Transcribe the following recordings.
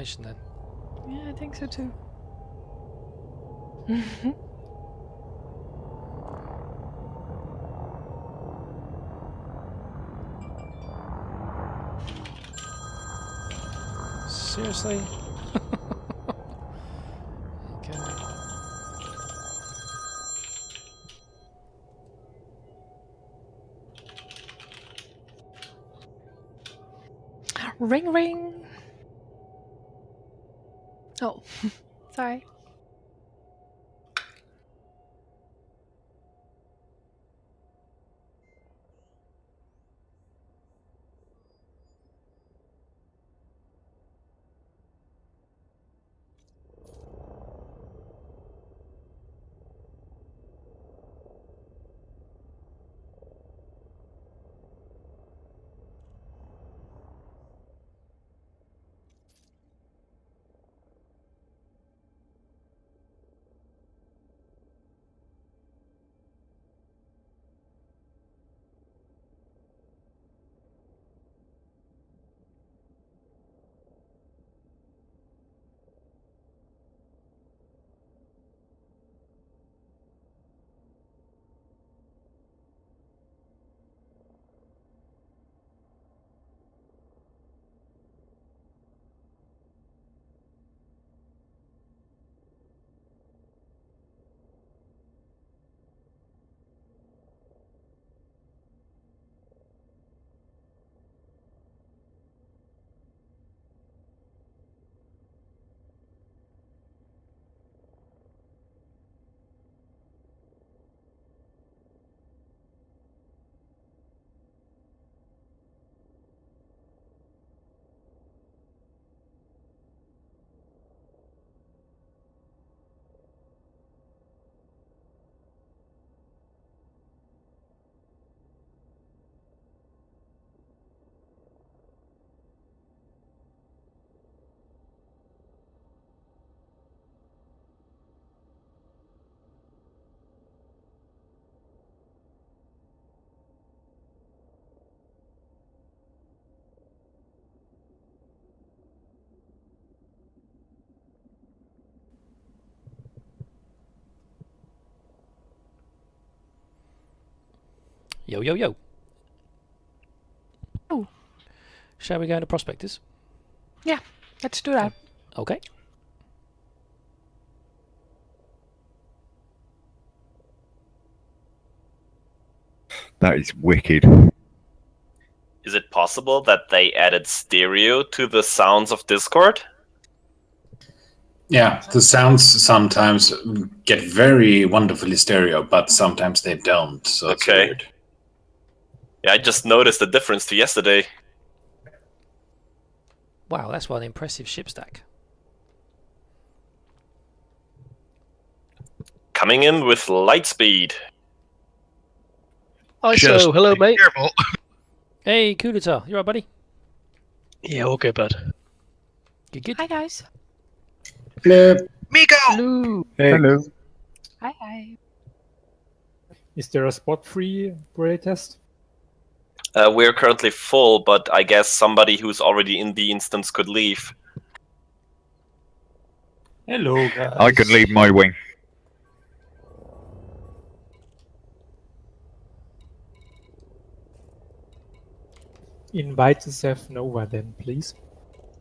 explanation then. Yeah, I think so too. Seriously? Okay. Ring ring. Oh, sorry. Yo, yo, yo. Oh. Shall we go into prospectors? Yeah, let's do that. Okay. That is wicked. Is it possible that they added stereo to the sounds of Discord? Yeah, the sounds sometimes get very wonderfully stereo, but sometimes they don't, so it's Okay. weird. Yeah, I just noticed the difference to yesterday. Wow, that's one impressive ship stack. Coming in with light speed. ISO, hello mate. Careful. Hey, Kulita, you alright, buddy? Yeah, all good, bud. Good, good. Hi guys. Hello. Miko! Hello. Hey, Hello. Hi. is there a spot-free parade test? We're currently full, but I guess somebody who's already in the instance could leave. Hello, guys. I can leave my wing. Invite yourself Nova then, please.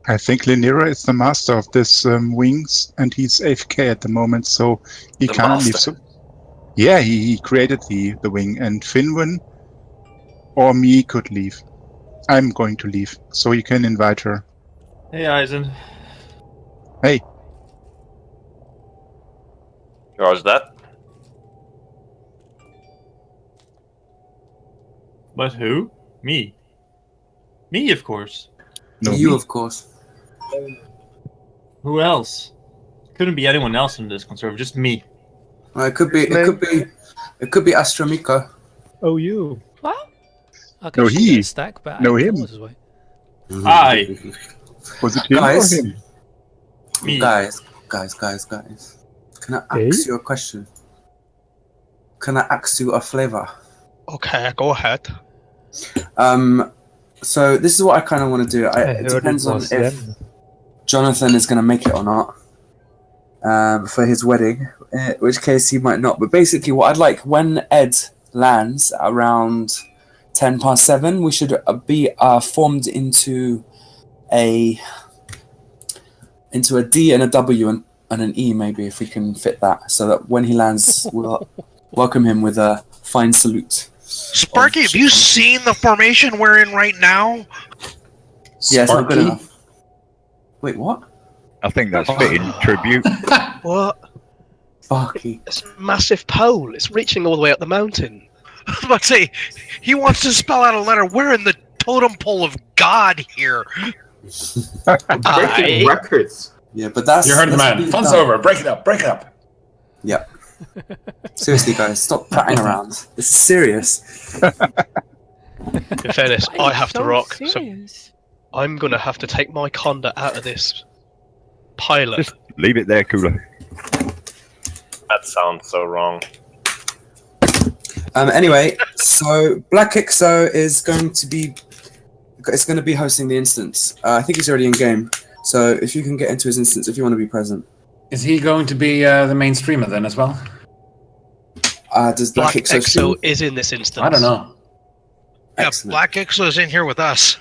I think Linera is the master of this wings, and he's AFK at the moment, so he The can't leave. master? So, yeah, he created the wing, and Finwin or me could leave. I'm going to leave, so you can invite her. Hey, Eisen. Hey, Roger that. But who? Me. Me, of course. no, You, me. of course. Who else? Couldn't be anyone else in this server, just me. It could be Astromika. Oh, you. What? I can No, shoot he. a stack, but No, I him. was away. I. Was it him Guys. or him? Me. Guys. Can I Hey? ask you a question? Can I ask you a flavor? Okay, go ahead. So this is what I kind of want to do. I It heard depends it on was if them. Jonathan is going to make it or not for his wedding, in which case he might not. But basically, what I'd like, when Ed lands around 7:10, we should be formed into a D and a W and an E, maybe, if we can fit that, so that when he lands, we'll welcome him with a fine salute. Sparky, have you seen the formation we're in right now? Yeah, it's not good Sparky? enough. Wait, what? I think that's fitting tribute. What? Sparky. It's a massive pole. It's reaching all the way up the mountain. I was about to say, he wants to spell out a letter. We're in the totem pole of God here. Breaking records. Yeah, but that's... You heard the that's man. being Fun's done. over. Break it up. Break it up. Yep. Seriously, guys, stop prattling around. This is serious. In fairness, Why I have to so rock, so serious? I'm gonna have to take my conda out of this pilot. Just leave it there, Cooler. That sounds so wrong. Anyway, so Black Ixo is going to be... It's going to be hosting the instance. I think he's already in game. So if you can get into his instance, if you want to be present. Is he going to be the main streamer then as well? Does Black Black Ixo stream? Exo is in this instance. I don't know. Yeah, Excellent. Black Ixo's in here with us.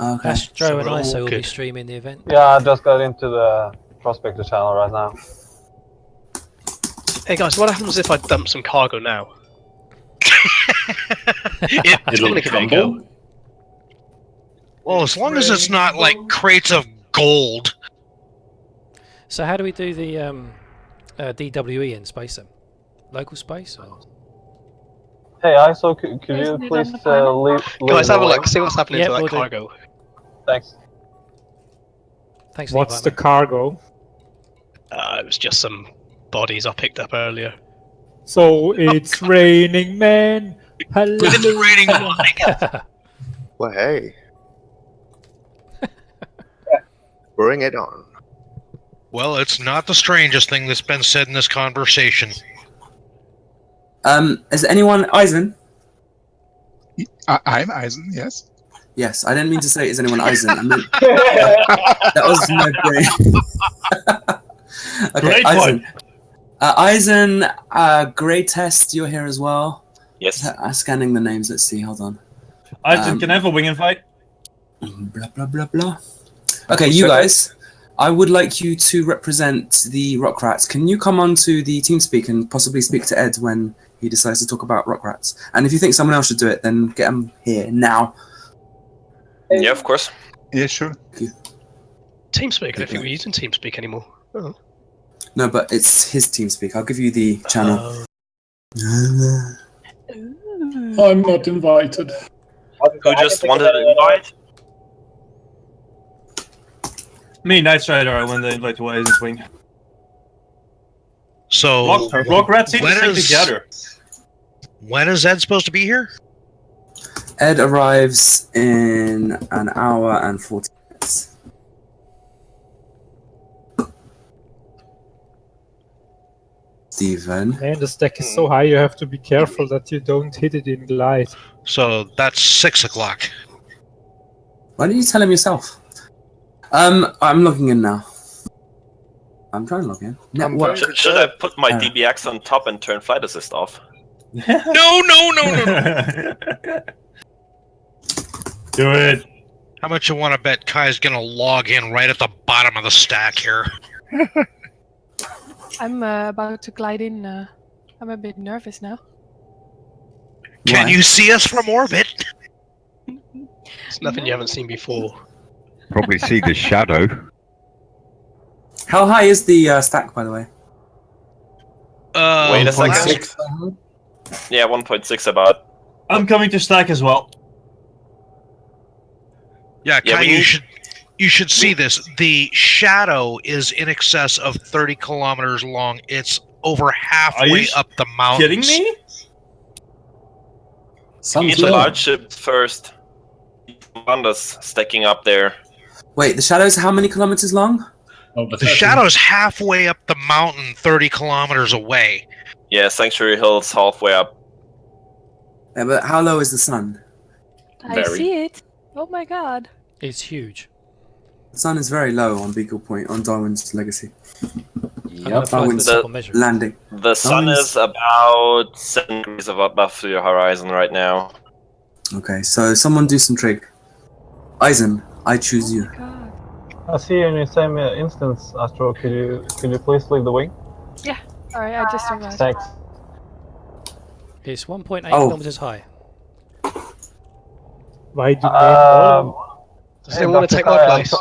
Okay. Astro So and we're all ISO will be good. streaming the event. Yeah, I just got into the Prospector channel right now. Hey guys, what happens if I dump some cargo now? It'll gonna give it a go. crumble. Well, as long as it's not like crates of gold. So how do we do the DWE in space then? Local space? Or? Hey, ISO, could you Isn't it please on the planet? leave Guys, the have a way? look. See what's happening Yeah, to that we'll do. cargo. Thanks. Thanks for What's the invite, cargo? It was just some bodies I picked up earlier. So it's raining men. Hello. It's raining mate. Well, hey. Bring it on. Well, it's not the strangest thing that's been said in this conversation. Is anyone Eisen? I'm Eisen, yes. Yes, I didn't mean to say is anyone Eisen. I meant that was my brain. Okay, Great Eisen. Eisen, Grey Test, you're here as well. Yes. Scanning the names. Let's see. Hold on. Eisen, can I have a wing invite? Blah blah blah blah. Okay, you guys. I would like you to represent the Rock Rats. Can you come on to the TeamSpeak and possibly speak to Ed when he decides to talk about Rock Rats? And if you think someone else should do it, then get them here now. Yeah, of course. Yeah, sure. TeamSpeak. I don't think we're using TeamSpeak anymore. Oh. No, but it's his TeamSpeak. I'll give you the channel. I'm not invited. Who just wanted an invite? Me, Night Strider, I won the invite to Eisen's wing. So, Rock Rats seem to when stick is- together. when is Ed supposed to be here? Ed arrives in an hour and 40 minutes. Steven. Man, the stack is so high you have to be careful that you don't hit it in glide. So, that's 6 o'clock. Why don't you tell him yourself? I'm logging in now. I'm trying to log in. Network. Should I put my DBX on top and turn flight assist off? No. Do it. How much you want to bet Kai's gonna log in right at the bottom of the stack here? I'm about to glide in. I'm a bit nervous now. Can you see us from orbit? It's nothing you haven't seen before. Probably see the shadow. How high is the stack, by the way? Wait a second. 1.6. Yeah, 1.6 about. I'm coming to stack as well. Yeah, Yeah, Kai, we need- you should see this. The shadow is in excess of 30 kilometers long. It's over halfway up the mountains. Kidding me? Sounds Need the low. large ship first. Pandas stacking up there. Wait, the shadow's how many kilometers long? Over The 30. shadow's halfway up the mountain, 30 kilometers away. Yeah, Sanctuary Hill's halfway up. Yeah, but how low is the sun? I Very. see it. Oh my god. It's huge. The sun is very low on Beagle Point on Darwin's Legacy. Yep. Darwin's landing. The sun is about 7 degrees above the horizon right now. Okay, so someone do some trig. Eisen, I choose you. I see you in the same instance, Astro. Could you please leave the wing? Yeah. Alright, I just arrived. Thanks. It's 1.8 Oh. kilometers high. Why do Does anyone want to take my place?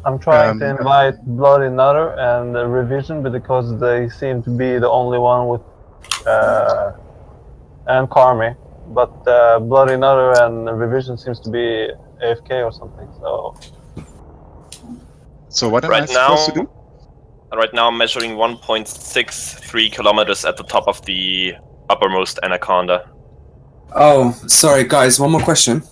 I'm trying to invite Bloody Nutter and Revision because they seem to be the only one with and Carmi, but Bloody Nutter and Revision seems to be AFK or something. So what am I Right supposed to now, do? right now I'm measuring 1.63 kilometers at the top of the uppermost anaconda. Oh, sorry guys, one more question.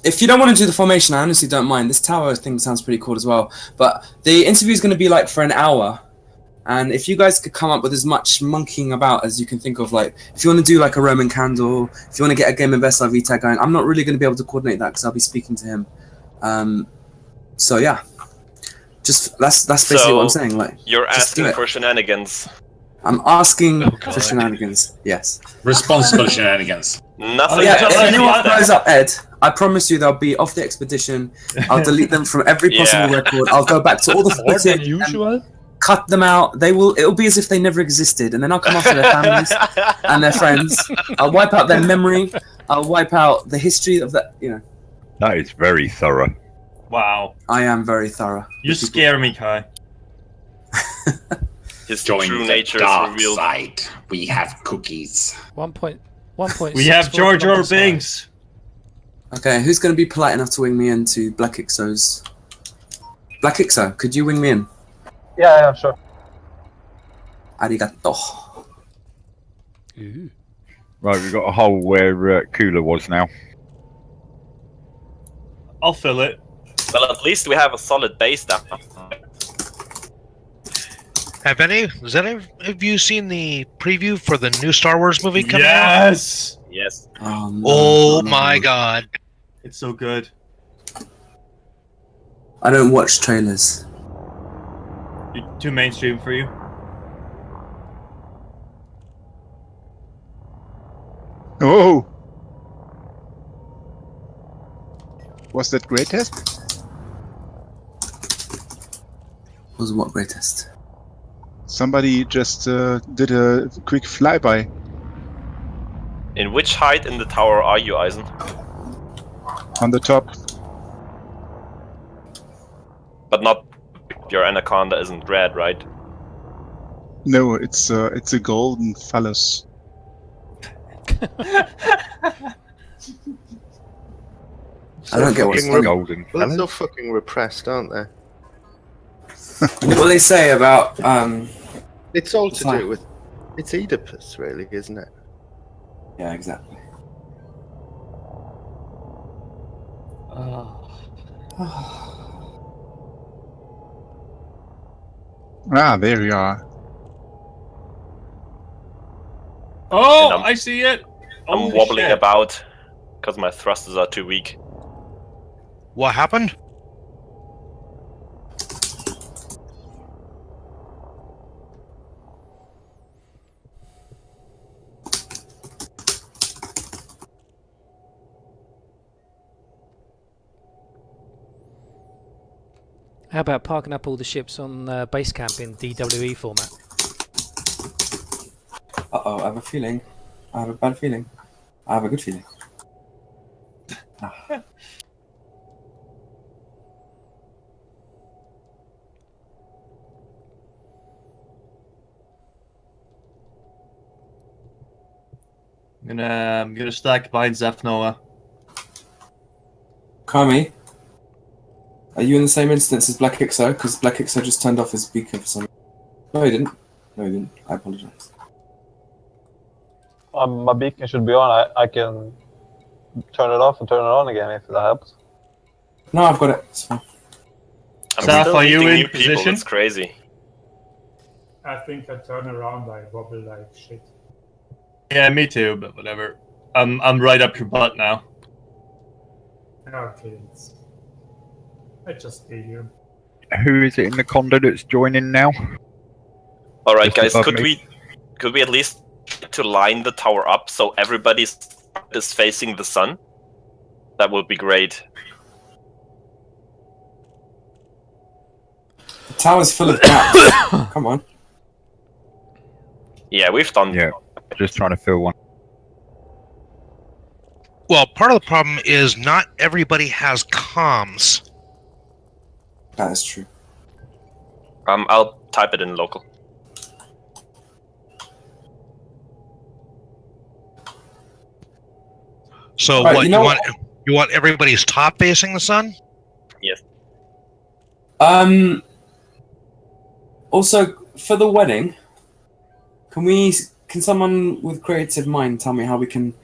If you don't want to do the formation, I honestly don't mind. This tower thing sounds pretty cool as well. But the interview is going to be like for an hour. And if you guys could come up with as much monkeying about as you can think of, like, if you want to do like a Roman candle, if you want to get a game of SRV tag going, I'm not really going to be able to coordinate that because I'll be speaking to him. So yeah. Just, that's basically what I'm saying. Like, you're just do asking it. for shenanigans. I'm asking for shenanigans, yes. Responsible shenanigans. Nothing. Yeah, if anyone throws up Ed, I promise you they'll be off the expedition. I'll delete them from every possible record. I'll go back to all the footage, usual. cut them out. It'll be as if they never existed, and then I'll come after their families and their friends. I'll wipe out their memory. I'll wipe out the history of that. You know. That is very thorough. Wow. I am very thorough. You scare me, Kai. His Join true the nature is dark revealed. side. We have cookies. 1.6. We have Jar Jar Binks. Okay, who's going to be polite enough to wing me into Black Ixo's? Black Ixo, could you wing me in? Yeah, sure. Arigato. Ooh. Right, we've got a hole where Cooler was now. I'll fill it. Well, at least we have a solid base down. Has any of you seen the preview for the new Star Wars movie coming out? Yes. Yes. Oh my god. It's so good. I don't watch trailers. Too mainstream for you. Oh! Was that great test? Was what great test? Somebody just did a quick flyby. In which height in the tower are you, Eisen? On the top. But not your anaconda isn't red, right? No, it's a golden phallus. I don't get what's fucking golden. Well, they're so fucking repressed, aren't they? What do they say about It's all to fine. do with. It's Oedipus, really, isn't it? Yeah, exactly. Ah, there you are. Oh, And I see it. I'm Holy wobbling shit. about because my thrusters are too weak. What happened? How about parking up all the ships on base camp in DWE format? Uh-oh, I have a feeling. I have a bad feeling. I have a good feeling. I'm gonna stack behind Zeph Noah. Kami, are you in the same instance as Black Ixo? Because Black Ixo just turned off his speaker for some reason. No, he didn't. No, he didn't. I apologize. My beacon should be on. I can turn it off and turn it on again if that helps. No, I've got it. It's fine. I'm Zeph, still are you meeting in new people. position? It's crazy. I think I turn around, I wobble like shit. Yeah, me too, but whatever. I'm right up your butt now. Okay, I just stay here. Who is it in the condo that's joining now? All right, Just guys. above Could me? we at least to line the tower up so everybody's is facing the sun? That would be great. The tower's full of gaps. Come on. Yeah, we've done. Yeah, just trying to fill one. Well, part of the problem is not everybody has comms. That is true. I'll type it in local. So Right, what you you know want? You want everybody's top facing the sun? Yes. Also, for the wedding, can someone with creative mind tell me how we can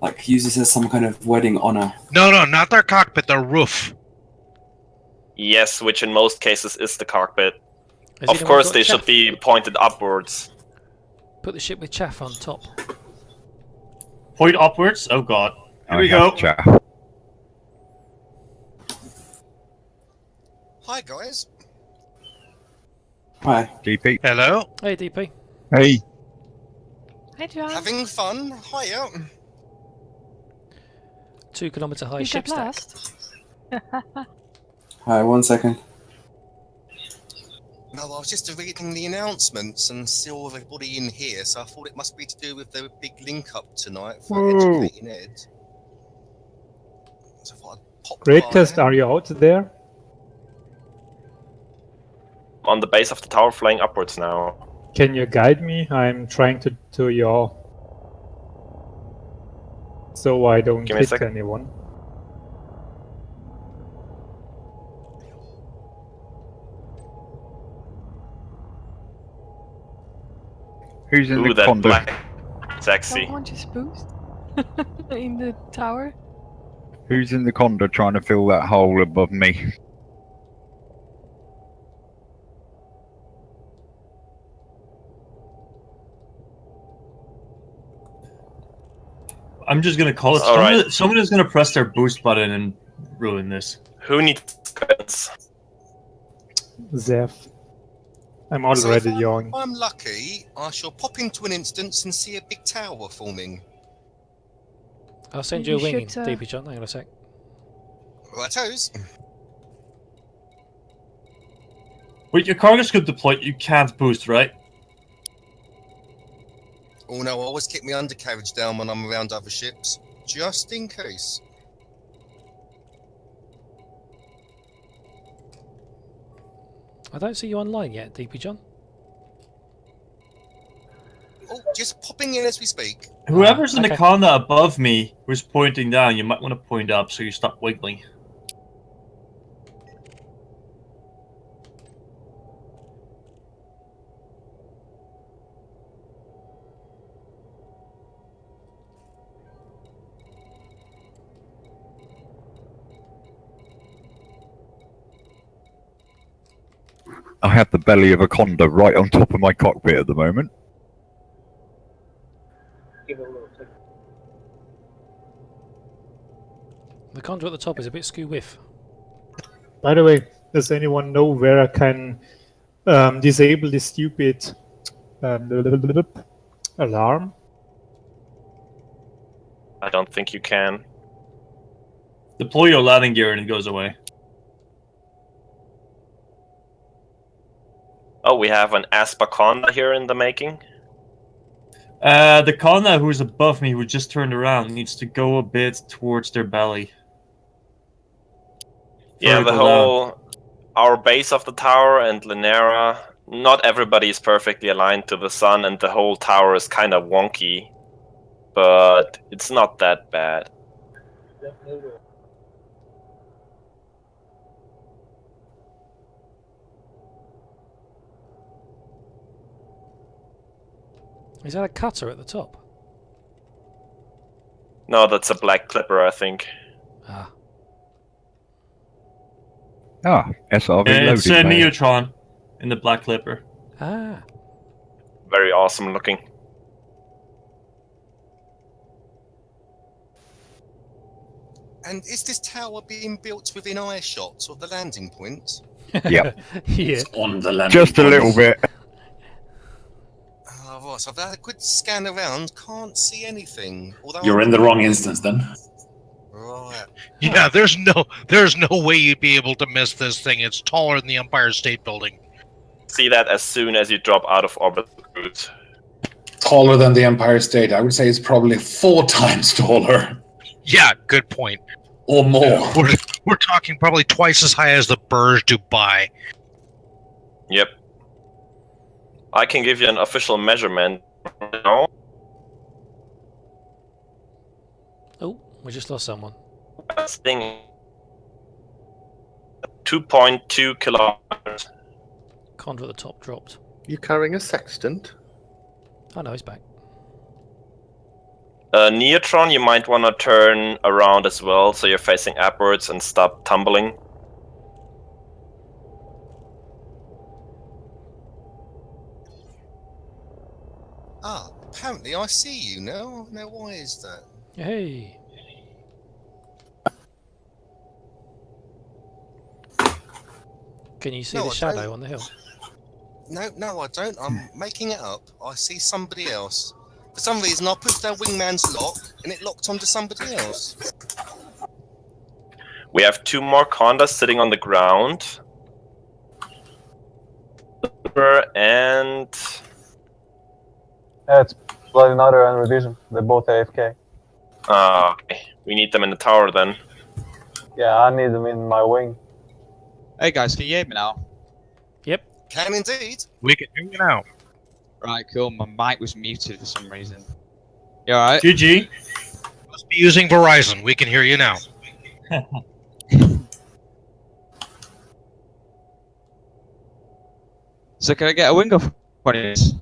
like use this as some kind of wedding honor? No, not their cockpit, their roof. Yes, which in most cases is the cockpit. Has Of anyone course, got they chaff? should be pointed upwards. Put the ship with chaff on top. Point upwards. Oh god. Here I we have go. chaff. Hi guys. Hi. DP. Hello. Hey, DP. Hey. Hi, John. Having fun. Hiya. 2 kilometre high You ship got stack. lost. Hi, 1 second. No, I was just reading the announcements and saw everybody in here, so I thought it must be to do with the big link up tonight for Whoa. educating Ed. So I thought I'd pop Greatest, by. are you out there? On the base of the tower, flying upwards now. Can you guide me? I'm trying to yaw. So I don't Give me a hit second. anyone. Who's in Ooh, the that condo? black, sexy. Someone just boost in the tower. Who's in the condo trying to fill that hole above me? I'm just gonna call it. All right. Someone is gonna press their boost button and ruin this. Who needs guidance? Zeph. I'm So already if yawing. I'm lucky, I shall pop into an instance and see a big tower forming. I'll send You you a wing in, should, DP John. Hang on a sec. Rightos. Wait, your cargo's good deployed. You can't boost, right? Oh no, I always keep my undercarriage down when I'm around other ships, just in case. I don't see you online yet, DP John. Oh, just popping in as we speak. Whoever's in the okay. condo above me who's pointing down, you might want to point up so you stop wiggling. I have the belly of a condo right on top of my cockpit at the moment. The conduit at the top is a bit skew-whiff. By the way, does anyone know where I can disable the stupid alarm? I don't think you can. Deploy your landing gear and it goes away. Oh, we have an Aspaconda here in the making. The Conda who's above me, who just turned around, needs to go a bit towards their belly. Yeah, the Vertical whole... Our base of the tower and Linera, not everybody is perfectly aligned to the sun, and the whole tower is kind of wonky. But it's not that bad. Is that a cutter at the top? No, that's a black clipper, I think. Ah. Ah, SRV It's loading bay. Neutron in the Black Clipper. Ah. Very awesome looking. And is this tower being built within eyeshot of the landing point? Yep. Yeah. On the landing Just a little bit. Oh, right. So I've had a good scan around. Can't see anything. Although You're in the wrong instance then. Right. Yeah, there's no way you'd be able to miss this thing. It's taller than the Empire State Building. See that as soon as you drop out of orbit cruise. Taller than the Empire State. I would say it's probably 4 times taller. Yeah, good point. Or more. We're talking probably twice as high as the Burj Dubai. Yep. I can give you an official measurement now. Oh, we just lost someone. This thing 2.2 kilometers. Condor at the top dropped. You carrying a sextant? Oh no, he's back. Neutron, you might want to turn around as well, so you're facing upwards and stop tumbling. Ah, apparently I see you now. Now, why is that? Hey. Can you see No, the I shadow don't. on the hill? No, I don't. I'm making it up. I see somebody else. For some reason, I pushed our wingman's lock, and it locked onto somebody else. We have 2 more Condas sitting on the ground. And It's Bloody Nutter and Revision. They're both AFK. okay. We need them in the tower then. Yeah, I need them in my wing. Hey guys, can you hear me now? Yep. Can indeed. We can hear you now. Right, cool. My mic was muted for some reason. You alright? GG. Must be using Verizon. We can hear you now. So can I get a wing of this?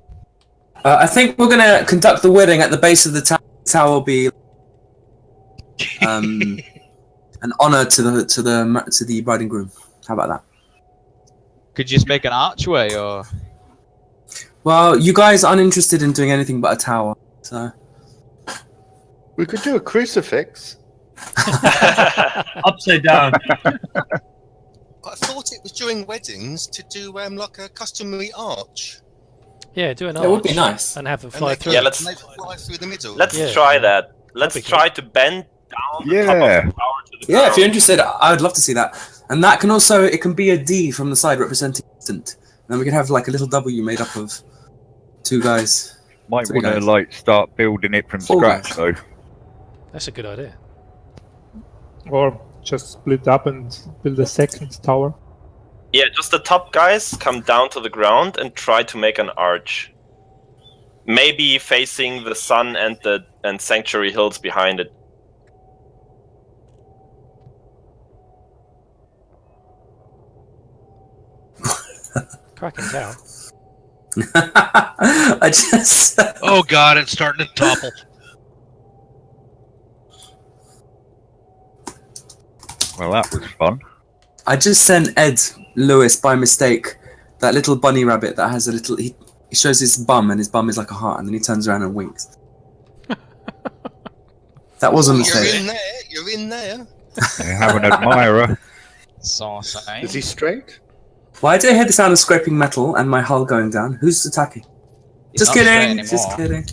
I think we're gonna conduct the wedding at the base of the tower. Will be an honor to the bride and groom. How about that? Could you just make an archway, or? Well, you guys aren't interested in doing anything but a tower, so we could do a crucifix. Upside down. I thought it was during weddings to do like a customary arch. Yeah, do an arch. It would be nice. And have them fly through. Yeah, let's fly through the middle. Let's try that. Let's try to bend down the top of the tower to the Yeah, ground. if you're interested, I would love to see that. And that can also, it can be a D from the side representing instant. And then we can have like a little W made up of 2 guys. Might 3 want to guys. like start building it from 4 scratch guys. though. That's a good idea. Or just split up and build a second tower. Yeah, just the top guys come down to the ground and try to make an arch. Maybe facing the sun and Sanctuary Hills behind it. Cracking tower. I just. Oh god, it's starting to topple. Well, that was fun. I just sent Ed Lewis by mistake that little bunny rabbit that has a little. He shows his bum, and his bum is like a heart, and then he turns around and winks. That was a mistake. You're in there. You're in there. I have an admirer. Saucy. Is he straight? Why do I hear the sound of scraping metal and my hull going down? Who's attacking? He's Just not straight kidding. anymore. Just kidding.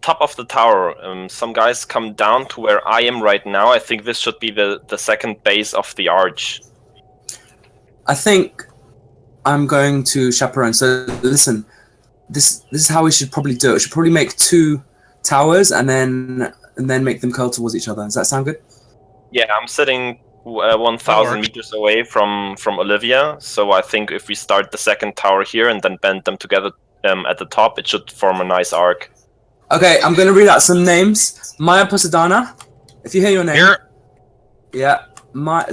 Top of the tower. Some guys come down to where I am right now. I think this should be the second base of the arch. I think I'm going to chaperone. So listen, this is how we should probably do it. We should probably make 2 towers and then make them curl towards each other. Does that sound good? Yeah, I'm sitting 1,000 meters away from Olivia, so I think if we start the second tower here and then bend them together at the top, it should form a nice arc. Okay, I'm going to read out some names. Maya Posadana, if you hear your name. Here. Yeah,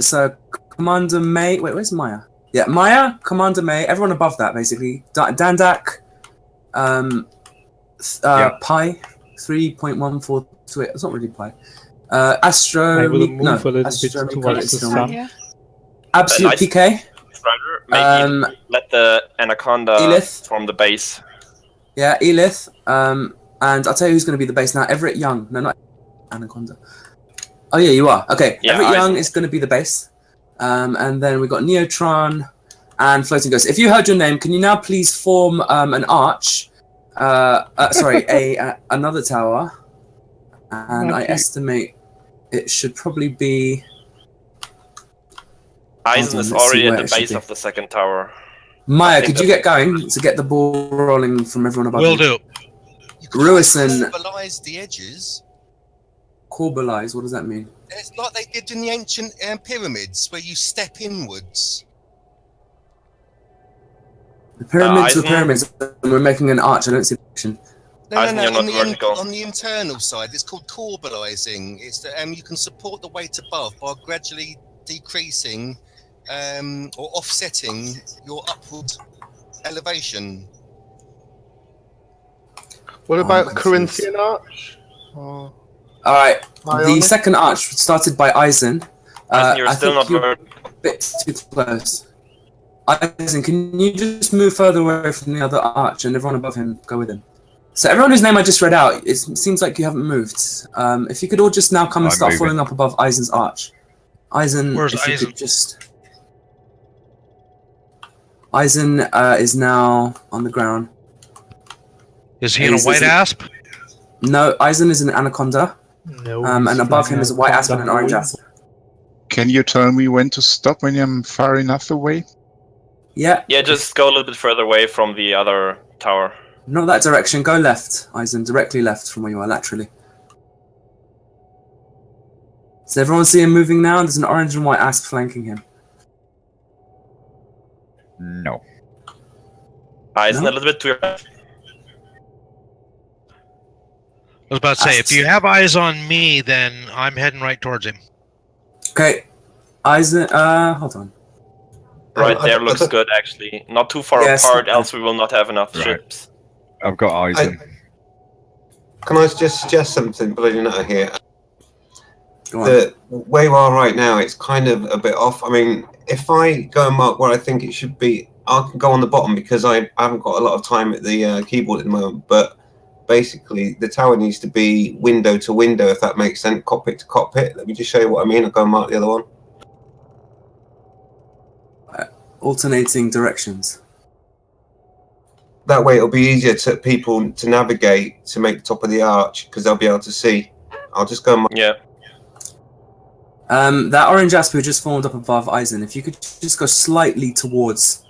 so Commander May. Wait, where's Maya? Yeah, Maya, Commander May, everyone above that, basically. Dandak, Pi, 3.142. It's not really Pi. Astro. I will move no, a little Astro bit towards the sun. Yeah. Absolute Nice. PK. Maybe let the Anaconda Elith. form the base. Yeah, Elith. And I'll tell you who's going to be the base now. Everett Young. No, not Anaconda. Oh, yeah, you are. Okay, Yeah, Everett Young is going to be the base. And then we've got Neotron and Floating Ghost. If you heard your name, can you now please form an arch? Sorry, another tower. And I estimate it should probably be... Eisen is already at the base of the second tower. Maya, could you get going to get the ball rolling from everyone above Will do. Ruison. Corbelize the edges. Corbelize, what does that mean? It's like they did in the ancient pyramids, where you step inwards. The pyramids were pyramids, and we're making an arch. I don't see the action. No, on the internal side, it's called corbelizing. It's that you can support the weight above by gradually decreasing or offsetting your upward elevation. What about Corinthian Arch? All right, the second arch started by Eisen. You're still not you're a bit too close. Eisen, can you just move further away from the other arch and everyone above him go with him? So everyone whose name I just read out, it seems like you haven't moved. If you could all just now come and start following up above Eisen's arch. Eisen, where's if you Eisen? could just... Eisen is now on the ground. Is he in a white asp? No, Eisen is an anaconda. No. And above him is a white asp and an orange asp. Can you tell me when to stop when I'm far enough away? Yeah. Yeah, just go a little bit further away from the other tower. Not that direction. Go left, Eisen. Directly left from where you are, laterally. Does everyone see him moving now? There's an orange and white asp flanking him. No. Eisen a little bit to your left. I was about to say, if you have eyes on me, then I'm heading right towards him. Okay. Eisen, hold on. Right there looks good, actually. Not too far apart, else we will not have enough ships. I've got Eisen. Can I just suggest something, Bloody Nutter here? Go on. The where you are right now, it's kind of a bit off. I mean, if I go and mark where I think it should be, I can go on the bottom because I haven't got a lot of time at the keyboard at the moment. But basically, the tower needs to be window to window, if that makes sense, cockpit to cockpit. Let me just show you what I mean. I'll go and mark the other one. Alternating directions. That way it'll be easier to people to navigate to make the top of the arch because they'll be able to see. I'll just go and mark. Yeah. That orange asp who just formed up above Eisen, if you could just go slightly towards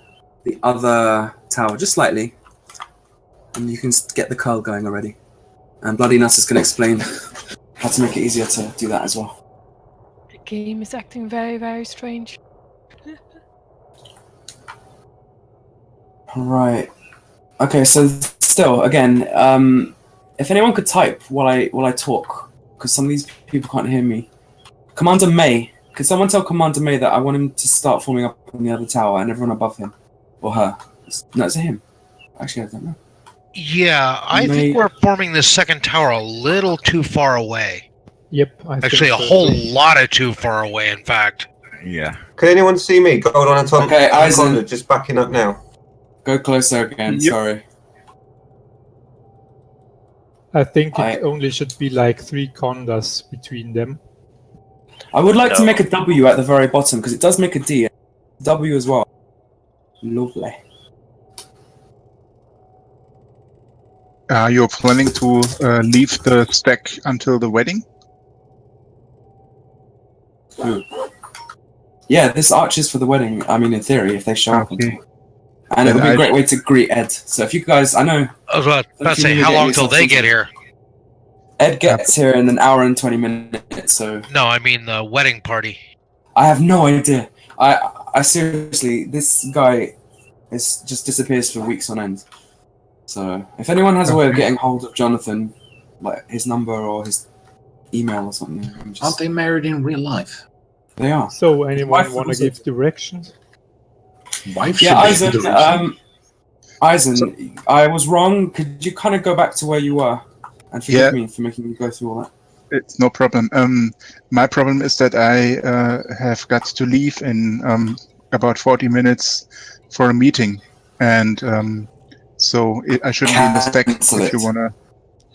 the other tower, just slightly, and you can get the curl going already. And Bloody Nuts is going to explain how to make it easier to do that as well. The game is acting very, very strange. Right. Okay, so still, again, if anyone could type while I talk, because some of these people can't hear me. Commander May, could someone tell Commander May that I want him to start forming up on the other tower and everyone above him? Or her? No, it's him. Actually, I don't know. Yeah, I think we're forming this second tower a little too far away. Yep. Actually, a whole lot of too far away, in fact. Yeah. Can anyone see me? Go on and talk. Okay, Eisen. Just backing up now. Go closer again, sorry. I think it only should be like 3 condas between them. I would like to make a W at the very bottom, because it does make a D. W as well. Lovely. Are you planning to leave the stack until the wedding? Yeah, this arch is for the wedding. I mean, in theory, if they show up. Okay. And it would be a great way to greet Ed. So if you guys, I know... I was about to say, how long till they get here? Ed gets here in an hour and 20 minutes, so... No, I mean the wedding party. I have no idea. I seriously, this guy just disappears for weeks on end. So, if anyone has a way of getting hold of Jonathan, like his number or his email or something... Aren't they married in real life? They are. So, anyone want to give directions? Yeah, Eisen, I was wrong. Could you kind of go back to where you were? And forgive me for making you go through all that. It's no problem. My problem is that I have got to leave in about 40 minutes for a meeting. And so I shouldn't be in the stack if you want to...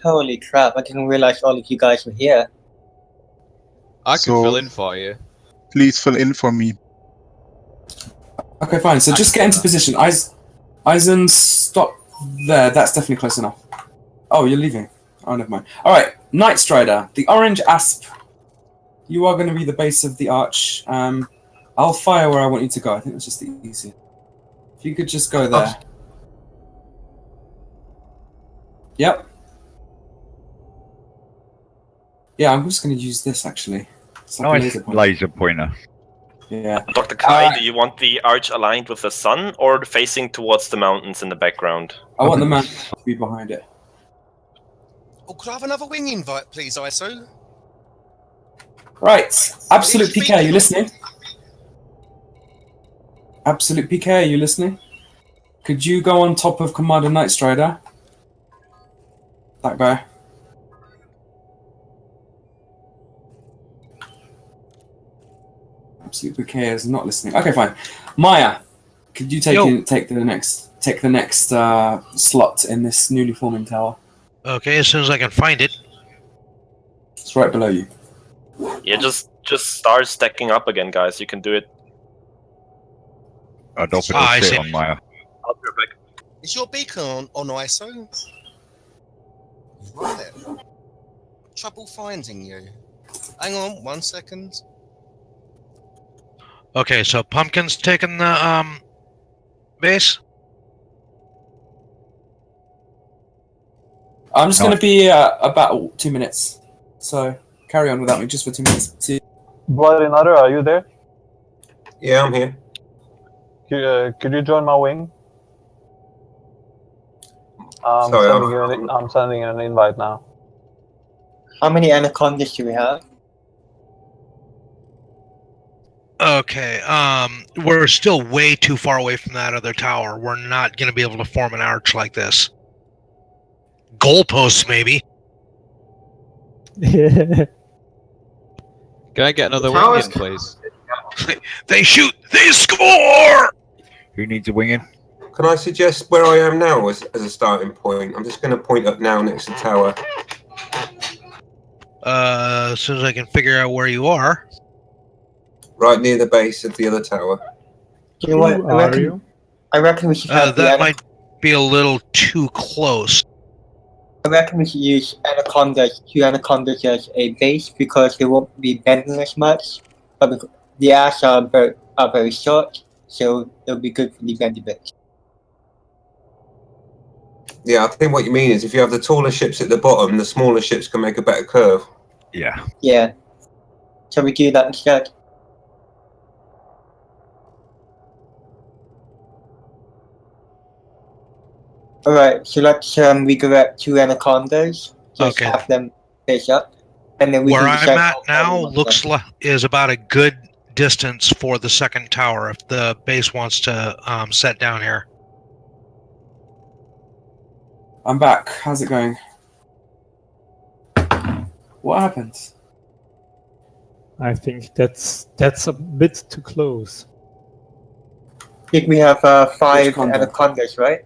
Holy crap, I didn't realize all of you guys were here. I can fill in for you. Please fill in for me. Okay, fine. So just get into position. Eisen, stop there. That's definitely close enough. Oh, you're leaving. Oh, never mind. All right, Night Strider, the orange asp. You are going to be the base of the arch. I'll fire where I want you to go. I think that's just the easier. If you could just go there. Yep. Yeah, I'm just going to use this actually. It's like a Nice laser pointer. Yeah. Dr. Kai, do you want the arch aligned with the sun or facing towards the mountains in the background? I want the man to be behind it. Oh, could I have another wing invite, please, ISO? Right. Absolute PK, are you listening? Absolute PK, are you listening? Could you go on top of Commander Night Strider? That guy. Absolute PK is not listening. Okay, fine. Maya, could you take the next slot in this newly forming tower? Okay, as soon as I can find it. It's right below you. Yeah, just start stacking up again, guys. You can do it. I'd offer I to sit see. on Maya. I'll be right back. Is your beacon on ISO? Right. Trouble finding you. Hang on 1 second. Okay, so Pumpkin's taking the base. I'm just going to be about 2 minutes. So carry on without me just for 2 minutes. See. Bloody Nutter, are you there? Yeah, I'm here. Could you join my wing? I'm sending you an invite now. How many anacondas do we have? Okay, we're still way too far away from that other tower. We're not going to be able to form an arch like this. Goalposts, maybe. Can I get another wing in, please? They shoot! They score! Who needs a wing in? Can I suggest where I am now as a starting point? I'm just going to point up now next to the tower. As soon as I can figure out where you are. Right near the base of the other tower. You know what? I reckon we should have that might be a little too close. I reckon we should use two anacondas as a base because they won't be bending as much. But the arcs are very short, so it'll be good for the bendy bits. Yeah, I think what you mean is if you have the taller ships at the bottom, the smaller ships can make a better curve. Yeah. Yeah. Shall we do that instead? Alright, so let's redirect two anacondas. Just have them face up. And then we Where can I'm at now looks like is about a good distance for the second tower if the base wants to set down here. I'm back. How's it going? What happened? I think that's a bit too close. I think we have 5 anacondas, right?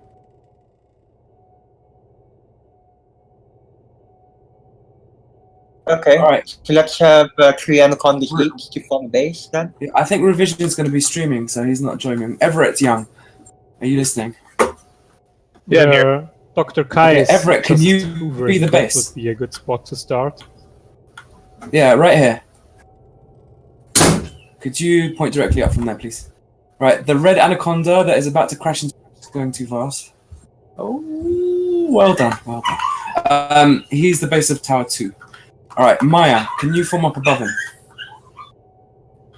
Okay. Alright. So let's have 3 anacondas each to form a base then. Yeah, I think Revision is going to be streaming, so he's not joining. Everett Young, are you listening? Yeah, Dr. Kai is Everett, can you be the that base? would be a good spot to start. Yeah, right here. Could you point directly up from there, please? Right, the red anaconda that is about to crash into is going too fast. Oh, well done, well done. He's the base of Tower 2. Alright, Maya, can you form up above him?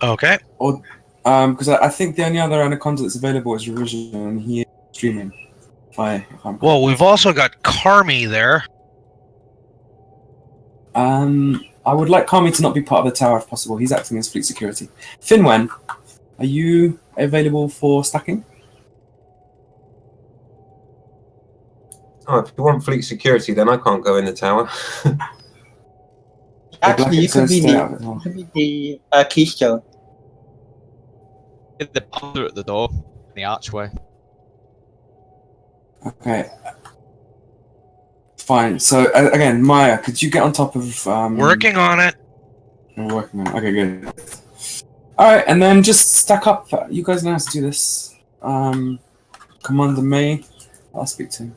Okay. Or, because I think the only other anaconda that's available is Revision, and he is streaming. If I'm Well, we've also got Carmi there. I would like Kami to not be part of the tower if possible. He's acting as fleet security. Finwen, are you available for stacking? Oh, if you want fleet security, then I can't go in the tower. Actually, you could be the keystone. The ponder at the door, in the archway. Okay. Fine. So again, Maya, could you get on top of? Working on it. You're working on it. Okay, good. All right, and then just stack up. You guys know how to do this. Commander May, I'll speak to him.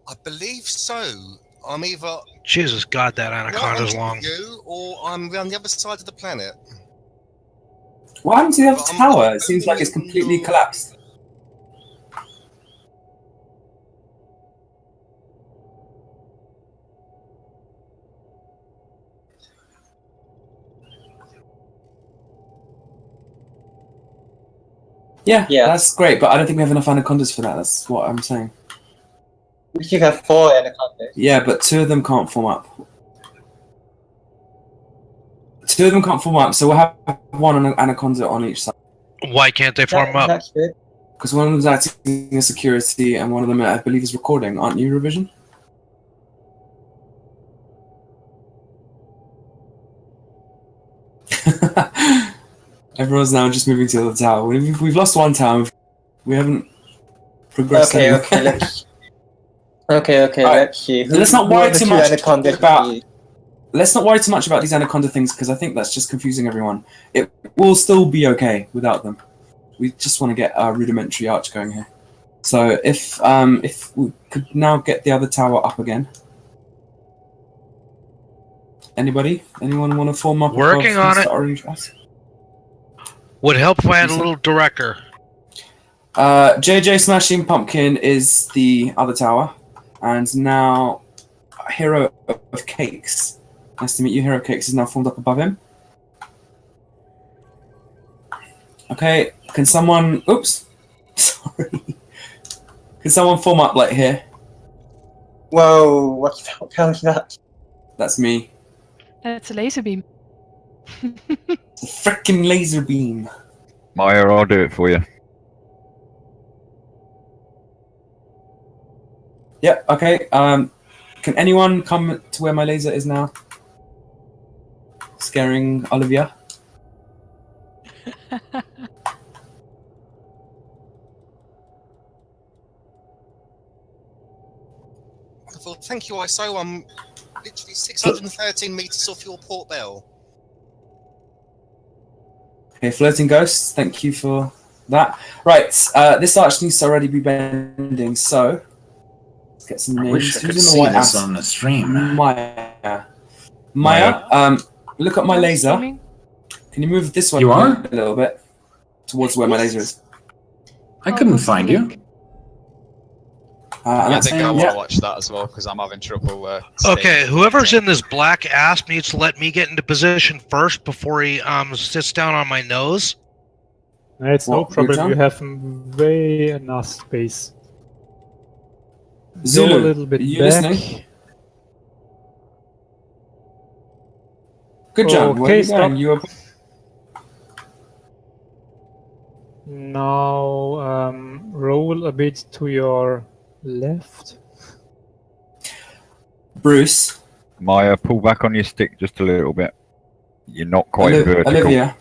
I believe so. I'm either Jesus God, that anaconda's long. you or I'm on the other side of the planet. What happened to the other tower? It seems like it's completely collapsed. Yeah, that's great, but I don't think we have enough anacondas for that. That's what I'm saying. We should have 4 anacondas. Yeah, but 2 of them can't form up. 2 of them can't form up, so we'll have 1 anaconda on each side. Why can't they form up? That's good. Because one of them's acting as security, and one of them, I believe, is recording. Aren't you, Revision? Everyone's now just moving to the other tower. We've lost 1 tower. We haven't progressed anywhere. Okay, Right. let's see. Let's not worry too much Anacondas about. Let's not worry too much about these anaconda things because I think that's just confusing everyone. It will still be okay without them. We just want to get our rudimentary arch going here. So if we could now get the other tower up again. Anybody? Anyone want to form up? Working on it. Orange house? Would help if I had a little director. JJ Smashing Pumpkin is the other tower, and now Hero of Cakes. Nice to meet you. Hero of Cakes is now formed up above him. Okay, can someone... Oops. Sorry. Can someone form up like here? Whoa, what the hell is that? That's me. It's a laser beam. It's a frickin' laser beam. Maya, I'll do it for you. Yep, okay. Can anyone come to where my laser is now? Scaring Olivia. Well, thank you, ISO. I'm literally 613 meters off your port bell. Okay, Floating Ghosts, thank you for that. Right, this arch needs to already be bending, so let's get some names. I wish I could Who's in the see white this house? on the stream. Maya, look at my laser. Can you move this way You are? a little bit towards where my laser is? I couldn't find you. I that's think I fine, want to yeah. watch that as well because I'm having trouble. Okay, whoever's in this black ass needs to let me get into position first before he sits down on my nose. It's no What, problem. Bhutan? You have way enough space. Zulu, Go a little bit are you back. listening? Good job. Where are you stop. going? You are... Now roll a bit to your left. Bruce. Maya, pull back on your stick just a little bit. You're not quite vertical. Olivia.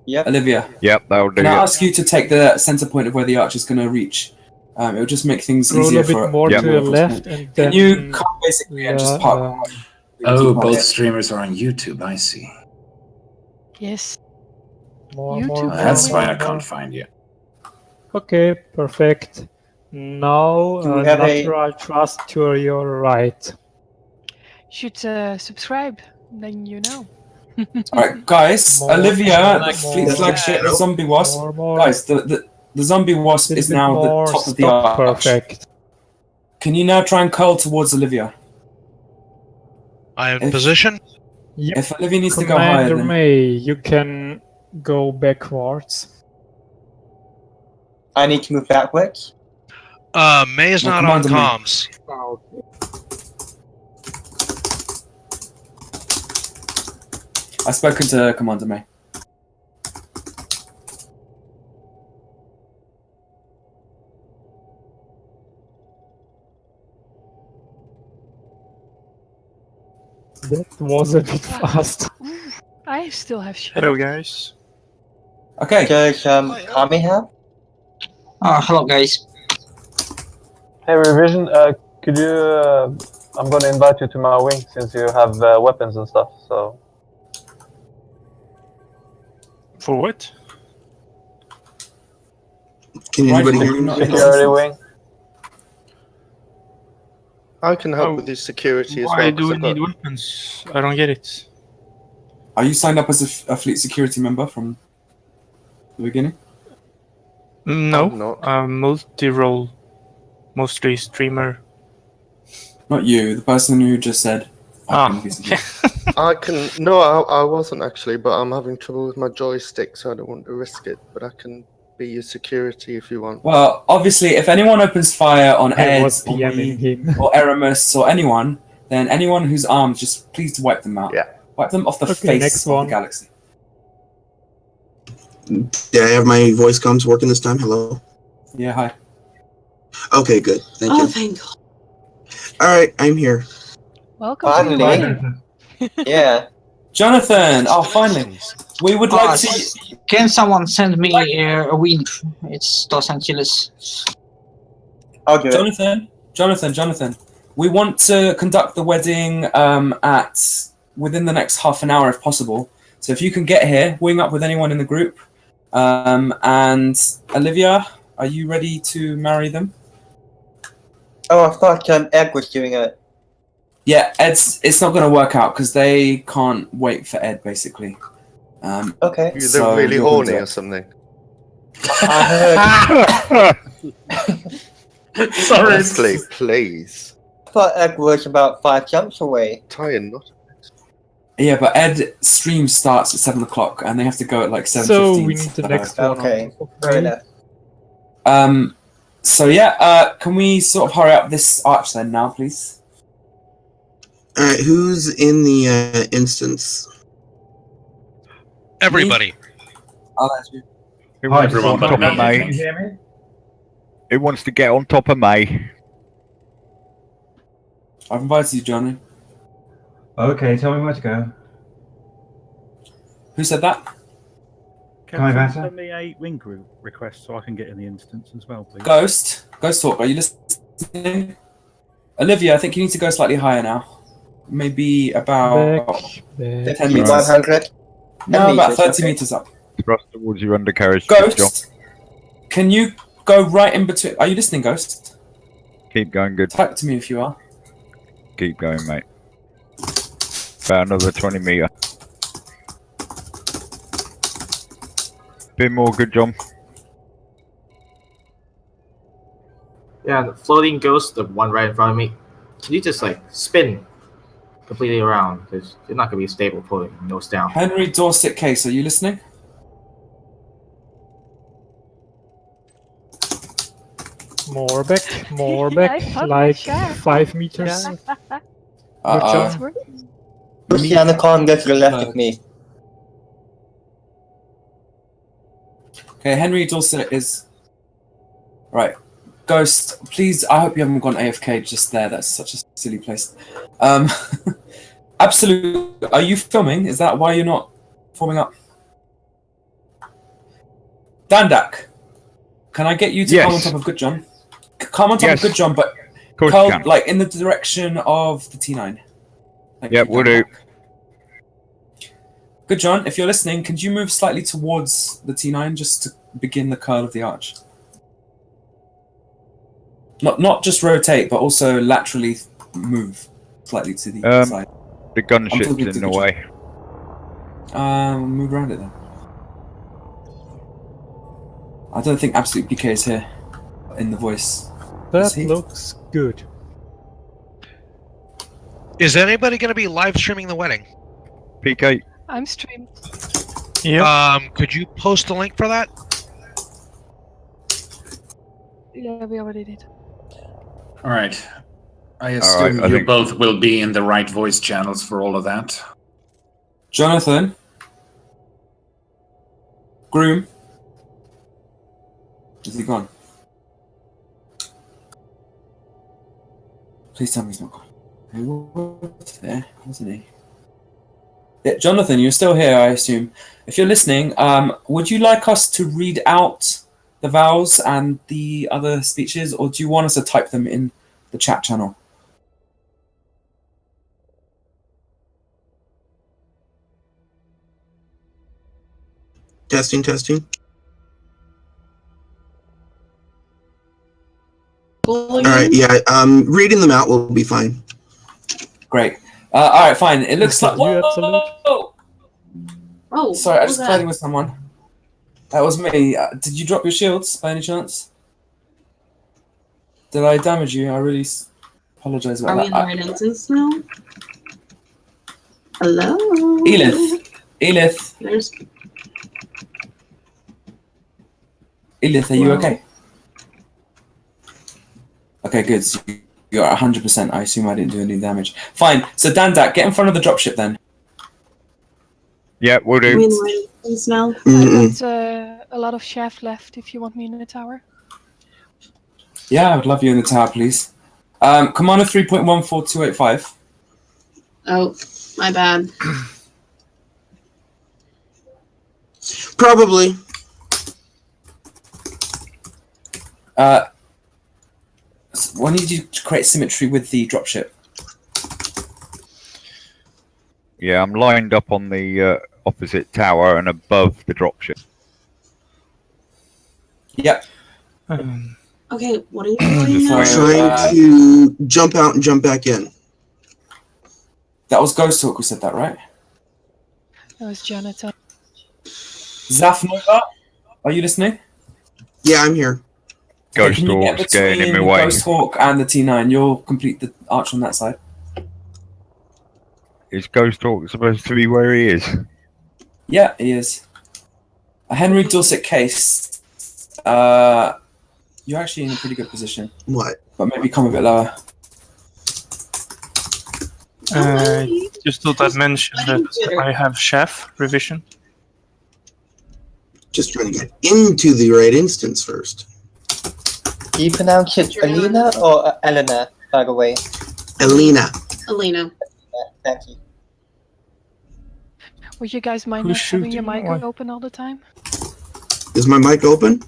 Yep. Olivia. Yep, that'll do Can I it. ask you to take the center point of where the arch is going to reach? It'll just make things Roll easier a bit for... more Yep. to your left, and then Can you come basically and just park? Oh, both streamers are on YouTube. I see. Yes. more. That's why I more. can't find you. Okay, perfect. Now Do we have a- natural thrust to your right. Should subscribe, then you know. Alright, guys, More, Olivia, more, Fleet more. Flagship, the Zombie Wasp. More. Guys, the Zombie Wasp Little is bit now more, the top of the stop, arch. perfect. Can you now try and curl towards Olivia? I am in If- position. Yep. If Olivia needs to go higher, Commander then... May, you can go backwards. I need to move backwards. May is No, not on Commander May. comms. Oh, I've spoken to Commander May. that was a bit fast. I I still have shit. Hello, guys. Okay. Does Kami have? Hello, guys. Hey, Revision, could you... I'm going to invite you to my wing since you have weapons and stuff, so... For what? Can anybody hear me? Security wing. I can help with this security as well. Why do 'cause we I've got- need weapons? I don't get it. Are you signed up as a fleet security member from the beginning? No, I'm multi-role, mostly streamer. Not you, the person who just said. Ah. I can. No, I wasn't actually, but I'm having trouble with my joystick, so I don't want to risk it. But I can be your security if you want. Well, obviously, if anyone opens fire on I Ed was or PMing me him. or Aramis or anyone, then anyone who's armed, just please wipe them out. Yeah. Wipe them off the Okay, face next of one. the galaxy. Did I have my voice comms working this time? Hello? Yeah, hi. Okay, good. Thank you. thank God. Alright, I'm here. Welcome to the wedding. Yeah. Jonathan, oh, finally. We would like to... Can someone send me a wing? It's Los Angeles. I'll do it. Jonathan. We want to conduct the wedding within the next half an hour if possible. So if you can get here, wing up with anyone in the group. And Olivia, are you ready to marry them? Oh, I thought Ed was doing it. Yeah, it's not going to work out because they can't wait for Ed, basically. Okay. They're so really you're gonna horny do it. or something. I heard. Sorry. Honestly, please. I thought Ed was about 5 jumps away. Tie a knot. Yeah, but Ed stream starts at 7 o'clock and they have to go at like 7:15. So we need the next one. Okay, fair enough. So yeah, can we sort of hurry up this arch then now, please? Alright, who's in the instance? Everybody. I'll ask you. Who Hi, wants to get everyone. on top of Can you me? hear me? Who wants to get on top of me? I've invited you, Johnny. Okay, tell me where to go. Who said that? Can I better? send me a wing group request so I can get in the instance as well, please? Ghost Talk, are you listening? Olivia, I think you need to go slightly higher now. Maybe about 10 meters. 100? No, about 30 okay. meters up. Thrust towards your undercarriage. John. Ghost, can you go right in between? Are you listening, Ghost? Keep going, good. Type to me if you are. Keep going, mate. About another 20 meter. Bit more, good, John. Yeah, the floating ghost, the one right in front of me. Can you just like spin completely around? Because you're not gonna be stable floating nose down. Henry Dorset Case, are you listening? More back, more I back, found like my shot. 5 meters. Push the anaconda to the left of me. Okay, Henry Dorset is... Right. Ghost, please, I hope you haven't gone AFK just there. That's such a silly place. Absolute, are you filming? Is that why you're not forming up? Dandak, can I get you to come on top of Good John? Come on top of Good John, but come, like in the direction of the T9. Yep, we'll do. Good John, if you're listening, could you move slightly towards the T9 just to begin the curl of the arch? Not just rotate, but also laterally move slightly to the side. The gunship's in the way. Move around it then. I don't think Absolute PK is here in the voice. That looks good. Is anybody going to be live streaming the wedding? PK. I'm streamed. Yeah. Could you post a link for that? Yeah, we already did. All right. I assume you both will be in the right voice channels for all of that. Jonathan. Groom. Is he gone? Please tell me he's not gone. He was there, wasn't he? Yeah, Jonathan, you're still here, I assume. If you're listening, would you like us to read out the vows and the other speeches, or do you want us to type them in the chat channel? Testing, testing. All right, yeah. Reading them out will be fine. Great. All right, fine. It looks like you, Absolute. Oh, sorry, I just collided with someone. That was me. Did you drop your shields by any chance? Did I damage you? I really apologize about Are that. we in the right instance now? Hello? Elith. There's... Elith, are you okay? Okay, good. So you're 100%. I assume I didn't do any damage. Fine. So Dandak, get in front of the dropship then. Yeah, we'll Are do. we in the right instance now? I've got a lot of chef left if you want me in the tower. Yeah, I would love you in the tower, please. Commander 3.14285. Oh, my bad. Probably. Why need you to create symmetry with the dropship? Yeah, I'm lined up on the opposite tower and above the dropship. Yep. Okay, what are you doing now? Trying to jump out and jump back in. That was Ghost Talk who said that, right? That was Jonathan. Zafnova, are you listening? Yeah, I'm here. Ghost Can you get Talk's getting in my between way. Ghost Hawk and the T9? You'll complete the arch on that side. Is Ghost Talk supposed to be where he is? Yeah, he is. A Henry Dorset case. You're actually in a pretty good position. What? But maybe come a bit lower. Just thought I'd mention that I have chef revision. Just trying to get into the right instance first. Do you pronounce it Elena or Elena, by the way? Elena. Elena. Thank you. Would you guys mind Who's not having your shooting? mic Why? open all the time? Is my mic open?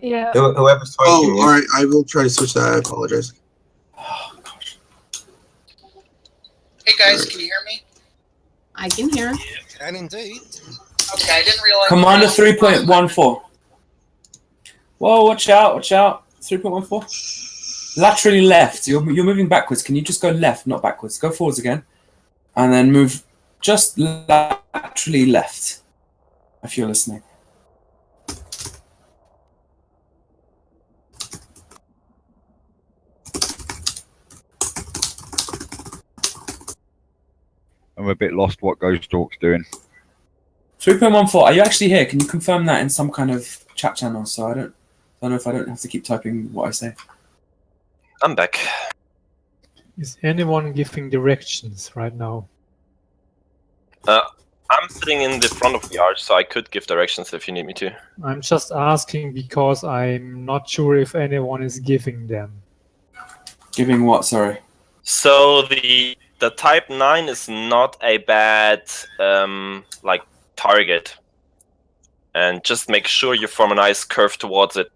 Yeah. Whoever's talking. Oh, all right. I will try to switch that. I apologize. Hey guys, can you hear me? I can hear. Can indeed. Okay, I didn't realize. Commander 3.14. Whoa, watch out, watch out. 3.14. Laterally left. You're moving backwards. Can you just go left, not backwards? Go forwards again. And then move just laterally left. If you're listening. I'm a bit lost what Ghost Talk's doing. 3.14. Are you actually here? Can you confirm that in some kind of chat channel so I don't know if I don't have to keep typing what I say. I'm back. Is anyone giving directions right now? I'm sitting in the front of the arch, so I could give directions if you need me to. I'm just asking because I'm not sure if anyone is giving them. Giving what? Sorry. So the Type 9 is not a bad like target, and just make sure you form a nice curve towards it.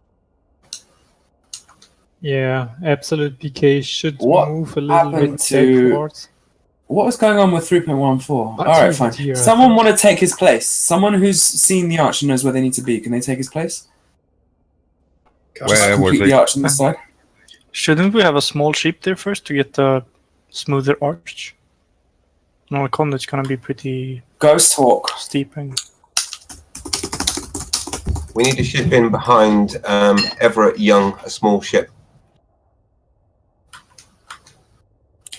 Yeah, Absolute PK should What move a little bit happened to? backwards. What was going on with 3.14? All That's right, really fine. here, I Someone think. want to take his place? Someone who's seen the arch and knows where they need to be. Can they take his place? Where was Complete he? the arch on the side. Shouldn't we have a small ship there first to get the smoother arch? No, the conduit's gonna be pretty Ghost Hawk steep. We need to ship in behind Everett Young, a small ship.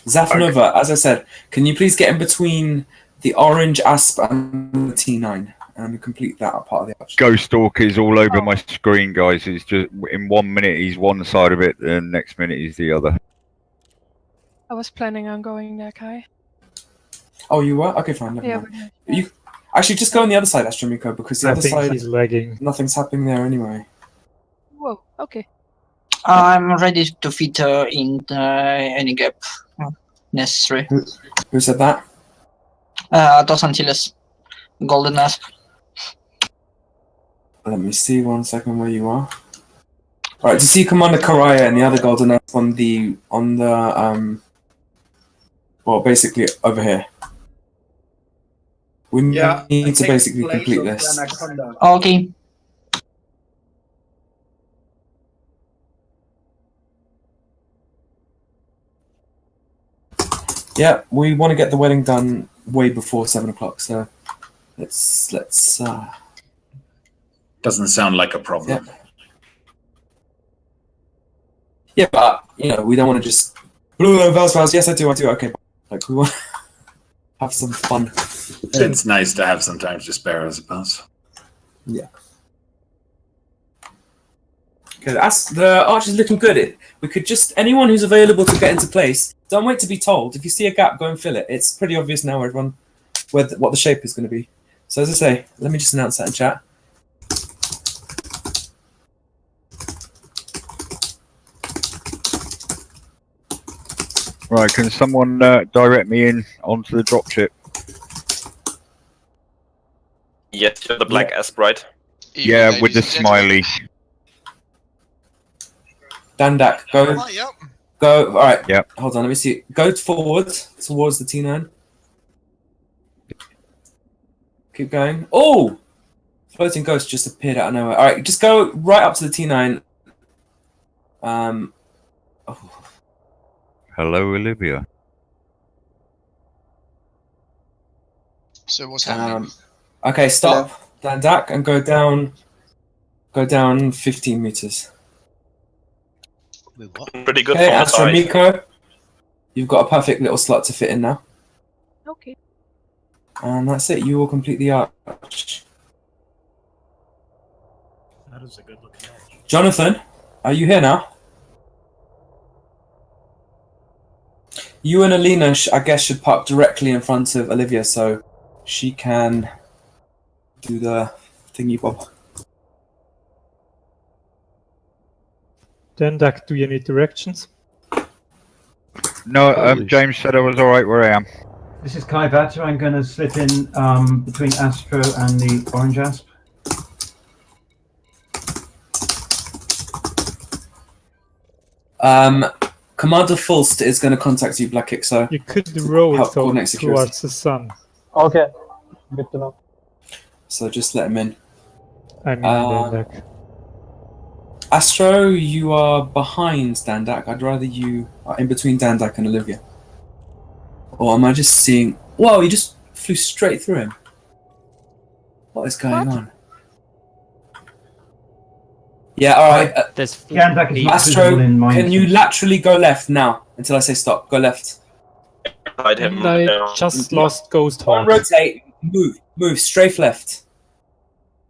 Zafanova, as I said, can you please get in between the orange asp and the T9 and complete that part of the arch? Ghost Talk is all over my screen, guys. It's just in 1 minute he's one side of it, and next minute he's the other. I was planning on going there, Kai. Oh, you were? Okay, fine. Never Yeah, mind. You actually just go on the other side, Astromiko, because the I other think side he's lagging. nothing's happening there anyway. Whoa, okay. I'm ready to fit in any gap necessary. Who said that? Los Angeles. Golden Asp. Let me see 1 second where you are. All right, to see Commander Karaya and the other Golden Asp on the well, basically over here. We need to basically complete this. Okay. Yeah, we want to get the wedding done way before 7 o'clock. So let's. Doesn't sound like a problem. Yeah, but we don't want to just. Vows. Yes, I do. Okay, like we want to have some fun. It's nice to have some time to spare, I suppose. Yeah. Okay, the arch is looking good. We could just anyone who's available to get into place. Don't wait to be told. If you see a gap, go and fill it. It's pretty obvious now, everyone, what the shape is going to be. So as I say, let me just announce that in chat. Right, can someone direct me in onto the dropship? Yes, the black asp, right? Yeah, with the smiley. Dandak, go. Go. All right. Yep. Hold on. Let me see. Go forward towards the T9. Keep going. Oh, floating ghost just appeared out of nowhere. All right, just go right up to the T9. Hello, Olivia. So what's happening? Okay, stop, Dandak, and go down. Go down 15 meters. Pretty good Okay, for the Astro size. Miko, you've got a perfect little slot to fit in now. Okay. And that's it. You will complete the arch. That is a good looking arch. Jonathan, are you here now? You and Elena, I guess, should park directly in front of Olivia so she can do the thingy bob. Dandak, do you need directions? No, James said I was alright where I am. This is Kai Vatter. I'm going to slip in between Astro and the Orange Asp. Commander Fulst is going to contact you, Black Kick, so you could roll towards security. the sun. Okay, good to know. So just let him in. I mean, Dandak. Astro, you are behind Dandak. I'd rather you are in between Dandak and Olivia. Or am I just seeing... Whoa, you just flew straight through him. What is going on? Yeah, alright. Astro, can you laterally go left now until I say stop? Go left. Him I just lost Ghost Don't Hawk. rotate. Move. Strafe left.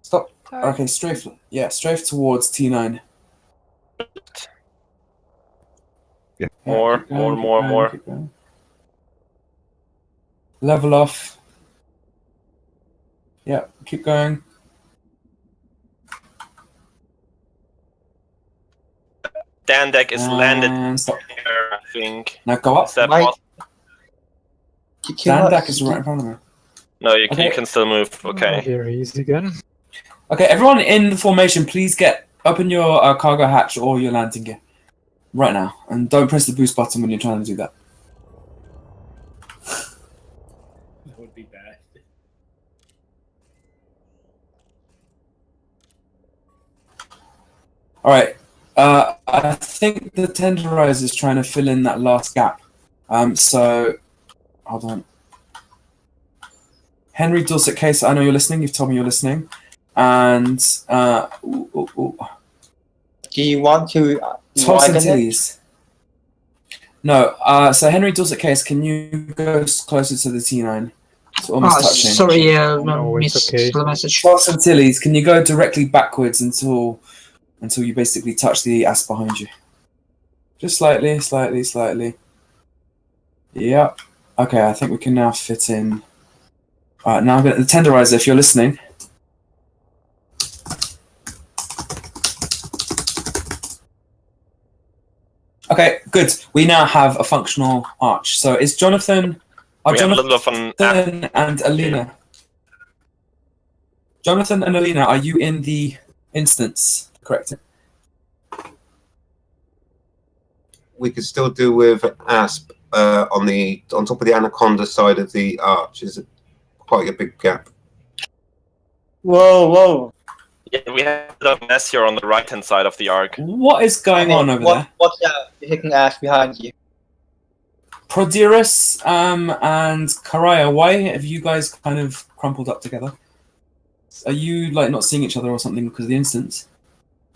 Stop. Okay, strafe. Yeah, strafe towards T9. Yeah. More. Level off. Yeah, keep going. Dandak is landed Stop. here, I think. Now go up. Is that possible? Dandak is right in front of me. No, you can still move. Okay. Here he is again. Okay, everyone in the formation, please open your cargo hatch or your landing gear right now, and don't press the boost button when you're trying to do that. That would be bad. All right. I think the tenderizer is trying to fill in that last gap. So, hold on. Henry Dorset Case, I know you're listening. You've told me you're listening. And Do you want to Toss widen it? Antilles. No. So Henry Dorset Case, can you go closer to the T9? It's almost touching. Sorry, it's okay. the message. Toss Antilles, can you go directly backwards until you basically touch the ass behind you? Just slightly. Yep. Okay, I think we can now fit in. Alright, now I'm going to the tenderizer if you're listening. Okay, good. We now have a functional arch. So is Jonathan We have a little of an. Jonathan and Elena. Jonathan and Elena, are you in the instance? Correct. We could still do with Asp on top of the Anaconda side of the arch. Is quite a big gap. Whoa. Yeah, we have a mess here on the right-hand side of the arc. What is going on over there? Watch out, you're hitting Ash behind you. Prodirus and Karaya, why have you guys kind of crumpled up together? Are you like not seeing each other or something because of the instance?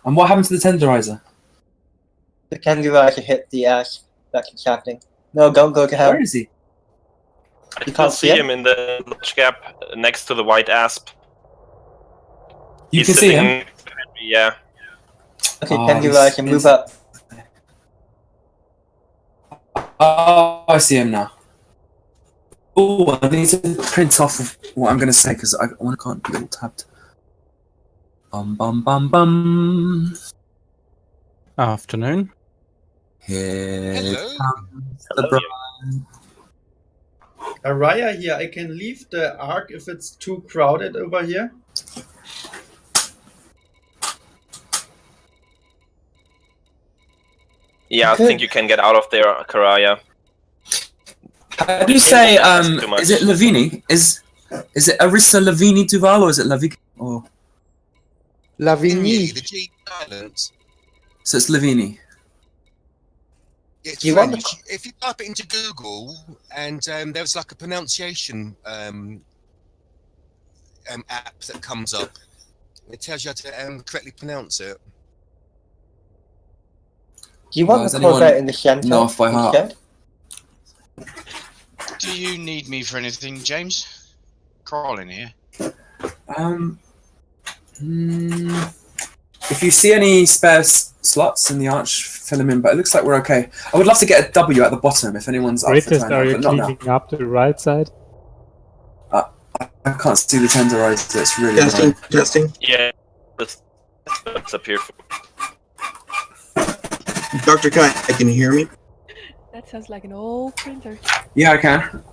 And what happened to the tenderizer? The tenderizer hit the Ash. That's what's happening. No, don't go to hell. Where is he? I can see him in the large gap next to the white asp. You can see him? Yeah. Okay, tenderizer, move up. Oh, I see him now. Oh, I need to print off what I'm going to say because I can't be all tabbed. Bum. Afternoon. Here comes the bride. Araya here. I can leave the arc if it's too crowded over here. Yeah, I think you can get out of there, Karaya. How do you say, is it Lavini? Is it Arissa Lavini Duval or is it Lavini? Or... Lavini. The G silence. So it's Lavini. It's French. If you type it into Google and there's like a pronunciation app that comes up, it tells you how to correctly pronounce it. Do you want the Corvette in the center? No, off by heart. Do you need me for anything, James? Crawling here. If you see any spare slots in the arch, fill them in. But it looks like we're okay. I would love to get a W at the bottom if anyone's up for Greatest, are you cleaning up to the right side? I can't see the tenderizer. It's really testing. Yeah, that's up here. Dr. Kai, can you hear me? That sounds like an old printer. Yeah, I can.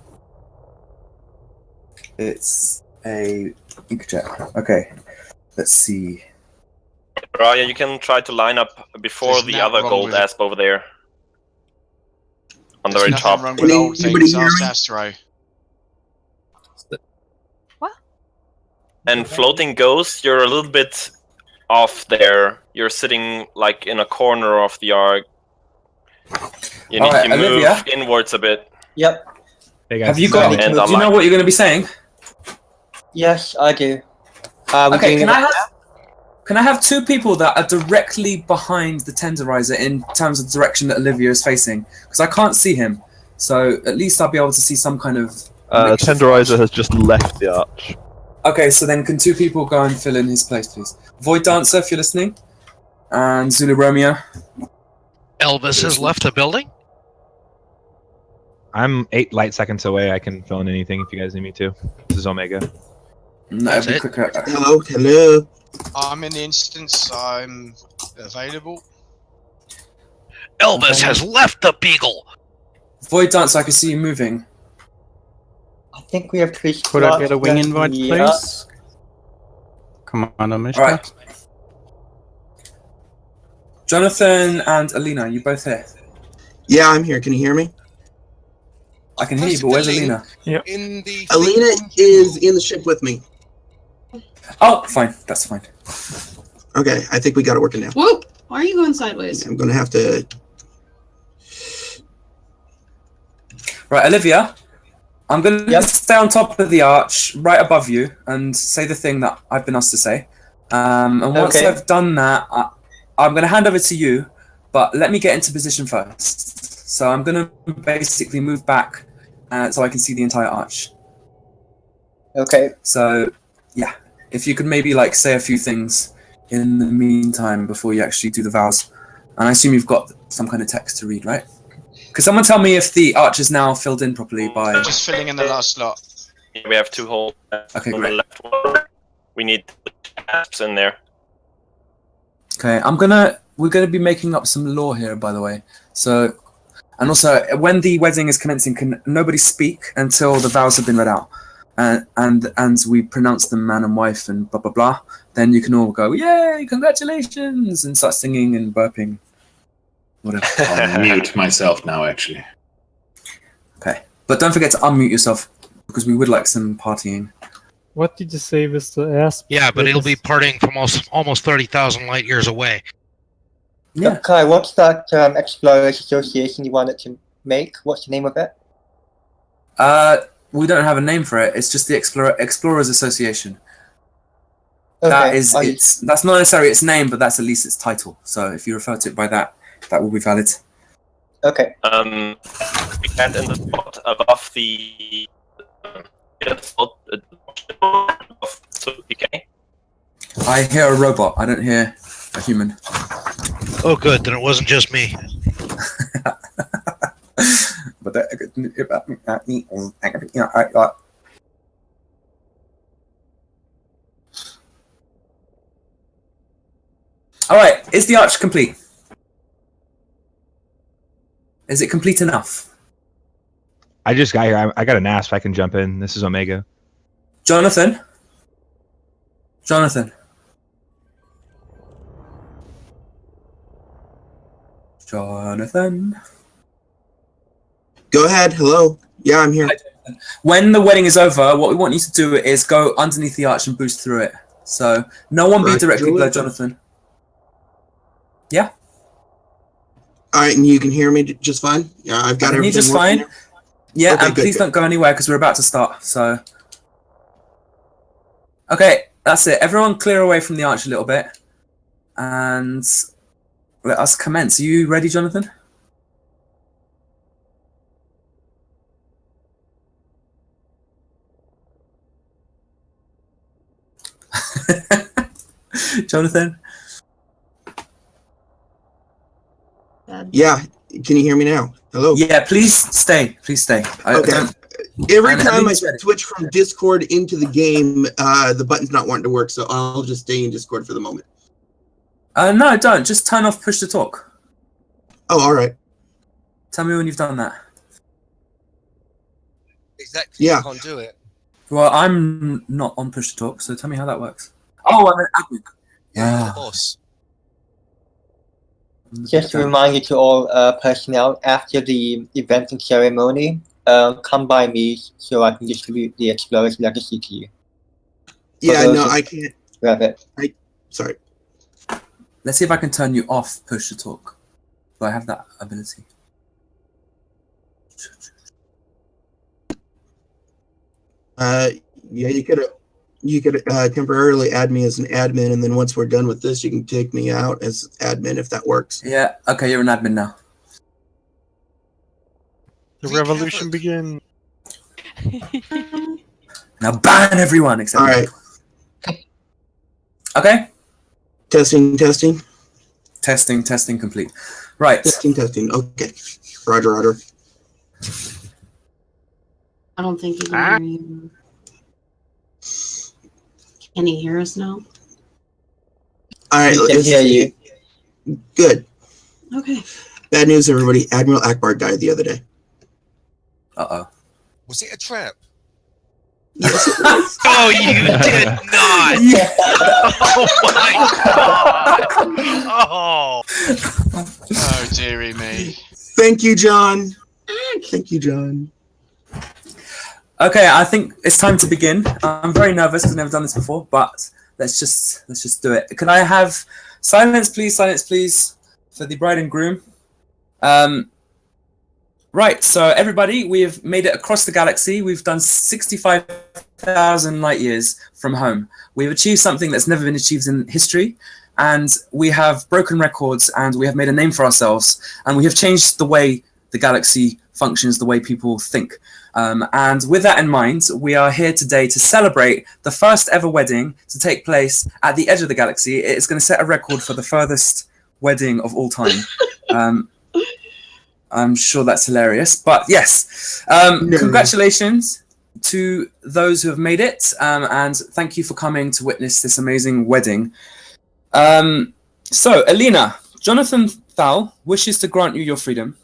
It's a inkjet. Okay, let's see. Raya, you can try to line up before There's the nothing other wrong gold with it. asp over there. On the There's very nothing top. wrong with old things, ask Astro. And floating ghost, you're a little bit off there. You're sitting like in a corner of the arc. You need to move Olivia? inwards a bit. Yep. Have you got? Do you know what you're going to be saying? Yes, I do. Okay, can I have two people that are directly behind the tenderizer in terms of the direction that Olivia is facing? Because I can't see him. So at least I'll be able to see some kind of... Tenderizer has just left the arch. Okay, so then can two people go and fill in his place, please? Void Dancer, if you're listening. And Zulu Romeo. Elvis has left the building? I'm 8 light seconds away. I can fill in anything if you guys need me to. This is Omega. No, it'd be quicker. Hello. I'm in the instance. I'm available. Elvis has left the Beagle. Void Dancer, I can see you moving. I think we have three. Could I get a wing invite, please? Commander Mishka. Alright. Jonathan and Elena, you both here? Yeah, I'm here. Can you hear me? I can hear you, but where's Elena? Yep. Elena is in the ship with me. Oh, fine. That's fine. Okay, I think we got it working now. Whoa! Why are you going sideways? I'm gonna have to. Right, Olivia, I'm going to stay on top of the arch, right above you, and say the thing that I've been asked to say. And once I've done that, I'm going to hand over to you, but let me get into position first. So I'm going to basically move back so I can see the entire arch. Okay. So, yeah, if you could maybe like say a few things in the meantime before you actually do the vows. And I assume you've got some kind of text to read, right? Could someone tell me if the arch is now filled in properly by... Just filling in the last slot. Yeah, we have 2 holes. Okay, on great. the left one. We need asps in there. Okay, we're gonna be making up some lore here, by the way. So, And also, when the wedding is commencing, can nobody speak until the vows have been read out, and we pronounce them man and wife and blah blah blah. Then you can all go, yay, congratulations, and start singing and burping, whatever. I'll mute myself now, actually. Okay, but don't forget to unmute yourself because we would like some partying. What did you say was the ass? Yeah, but it'll be partying from almost 30,000 light years away. Yeah. Kai, what's that Explorers Association you wanted to make? What's the name of it? We don't have a name for it. It's just the Explorers Association. Okay. That is that's not necessarily its name, but that's at least its title. So if you refer to it by that, that will be valid. Okay. And in the spot above the PK. I hear a robot. I don't hear a human. Oh, good. Then it wasn't just me. But all right, is the arch complete? Is it complete enough? I just got here. I got an asp. I can jump in. This is Omega. Jonathan? Jonathan? Jonathan? Go ahead. Hello. Yeah, I'm here. When the wedding is over, what we want you to do is go underneath the arch and boost through it. So no one be directly below Jonathan. Yeah? All right, and you can hear me just fine? Yeah, I've got everything just working. fine. Yeah, Okay, and good, please good. don't go anywhere because we're about to start. So, okay, that's it. Everyone clear away from the arch a little bit, and let us commence. Are you ready, Jonathan? Jonathan? Yeah, can you hear me now? Hello? Yeah, please stay. Please stay. Okay. Every And time I Alina's ready. switch from Discord into the game, the button's not wanting to work, so I'll just stay in Discord for the moment. No, don't. Just turn off push to talk. Oh, all right. Tell me when you've done that. Exactly. Yeah. You can't do it. Well, I'm not on push to talk, so tell me how that works. Oh, I'm an admin. Yeah. Boss. Just a reminder to all personnel, after the event and ceremony, come by me so I can distribute the Explorer's Legacy to you. Yeah, no, I can't. Grab it. Sorry. Let's see if I can turn you off push to talk. Do I have that ability? Yeah, you could temporarily add me as an admin, and then once we're done with this, you can take me out as admin if that works. Yeah, okay, you're an admin now. The revolution begins. Now ban everyone except All right. Okay. Testing. Testing complete. Right. Testing. Okay. Roger. I don't think he can hear you. Can he hear us now? All right. We can hear you. Good. Okay. Bad news, everybody. Admiral Akbar died the other day. Uh-oh. Was it a trap? Oh, you did not! Oh my god! Oh, dearie me. Thank you, John. Thank you, John. Okay, I think it's time to begin. I'm very nervous because I've never done this before, but let's just do it. Can I have silence, please, for the bride and groom? Right, so everybody, we've made it across the galaxy. We've done 65,000 light years from home. We've achieved something that's never been achieved in history, and we have broken records, and we have made a name for ourselves, and we have changed the way the galaxy functions, the way people think. And with that in mind, we are here today to celebrate the first ever wedding to take place at the edge of the galaxy. It's going to set a record for the furthest wedding of all time. I'm sure that's hilarious, but yes, congratulations to those who have made it, and thank you for coming to witness this amazing wedding. So, Elena, Jonathan Thal wishes to grant you your freedom.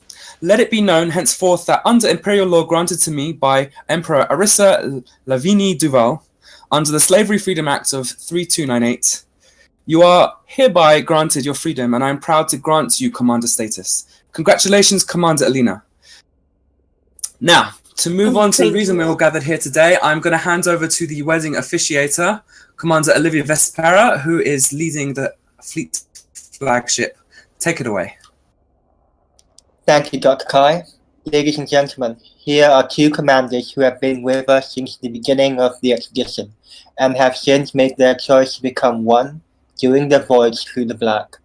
Let it be known henceforth that under imperial law granted to me by Emperor Arissa Lavini Duval, under the Slavery Freedom Act of 3298, you are hereby granted your freedom, and I am proud to grant you commander status. Congratulations, Commander Elena. Now, to move on to the reason we're all gathered here today, I'm going to hand over to the wedding officiator, Commander Olivia Vespera, who is leading the fleet flagship. Take it away. Thank you, Dr. Kai. Ladies and gentlemen, here are two commanders who have been with us since the beginning of the expedition and have since made their choice to become one during their voyage through the black.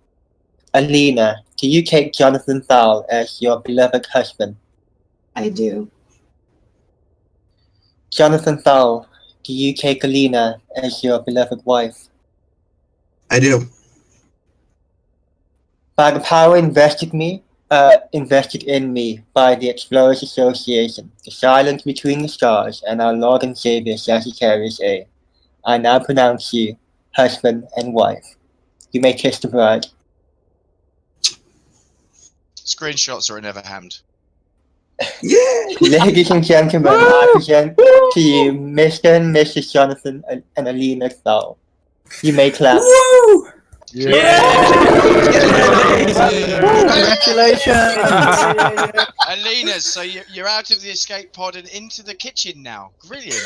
Elena, do you take Jonathan Thal as your beloved husband? I do. Jonathan Thal, do you take Elena as your beloved wife? I do. By the power invested in me by the Explorers Association, the silence between the stars, and our Lord and Savior Sagittarius A, I now pronounce you husband and wife. You may kiss the bride. Screenshots are never hammed. Yeah. Ladies and gentlemen, I present to you Mr. and Mrs. Jonathan and Elena Thal. You may clap. Woo! Congratulations! Elena, so you're out of the escape pod and into the kitchen now. Brilliant.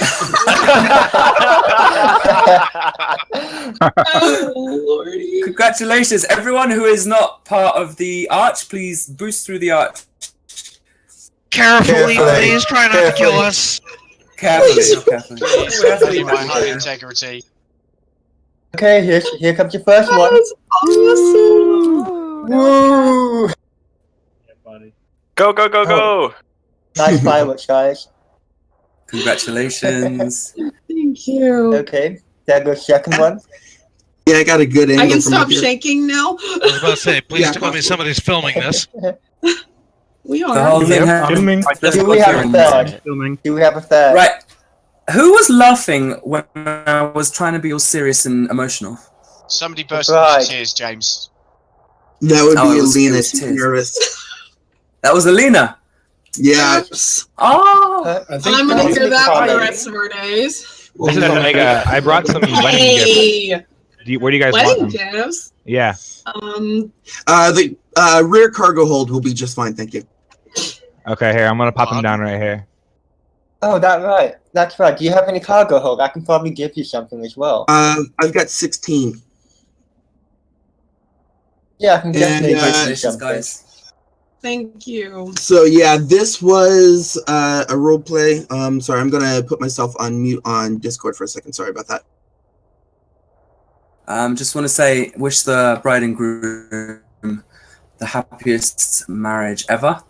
Oh, Lordy. Congratulations. Everyone who is not part of the arch, please boost through the arch. Carefully, please try not to kill us. Carefully. Carefully, my high integrity. Okay, here comes your first one. That's awesome. Woo! Go, go, go, go! Nice fireworks, guys. Congratulations. Thank you. Okay, there goes second one. Yeah, I got a good angle. I can from stop up here. shaking now. I was about to say, please tell me somebody's filming this. We The are. whole thing happened. Do we have a third? Do we have a third? Right. Who was laughing when I was trying to be all serious and emotional? Somebody burst into tears, James. That would Oh, be it was Alina. tears. She's nervous. That was Alina. Yes. Oh. I'm gonna hear that for the rest of our days. This is Omega. I brought some wedding gifts. Hey, Where do you guys want wedding them? gifts. Yeah. The rear cargo hold will be just fine, thank you. Okay, here. I'm gonna pop them down right here. Oh, that's right. That's right. Do you have any cargo hold? I can probably give you something as well. I've got 16. Yeah, I can definitely give you Congratulations, something. guys. Thank you. So yeah, this was a role play. Sorry, I'm gonna put myself on mute on Discord for a second. Sorry about that. Just want to say, wish the bride and groom the happiest marriage ever,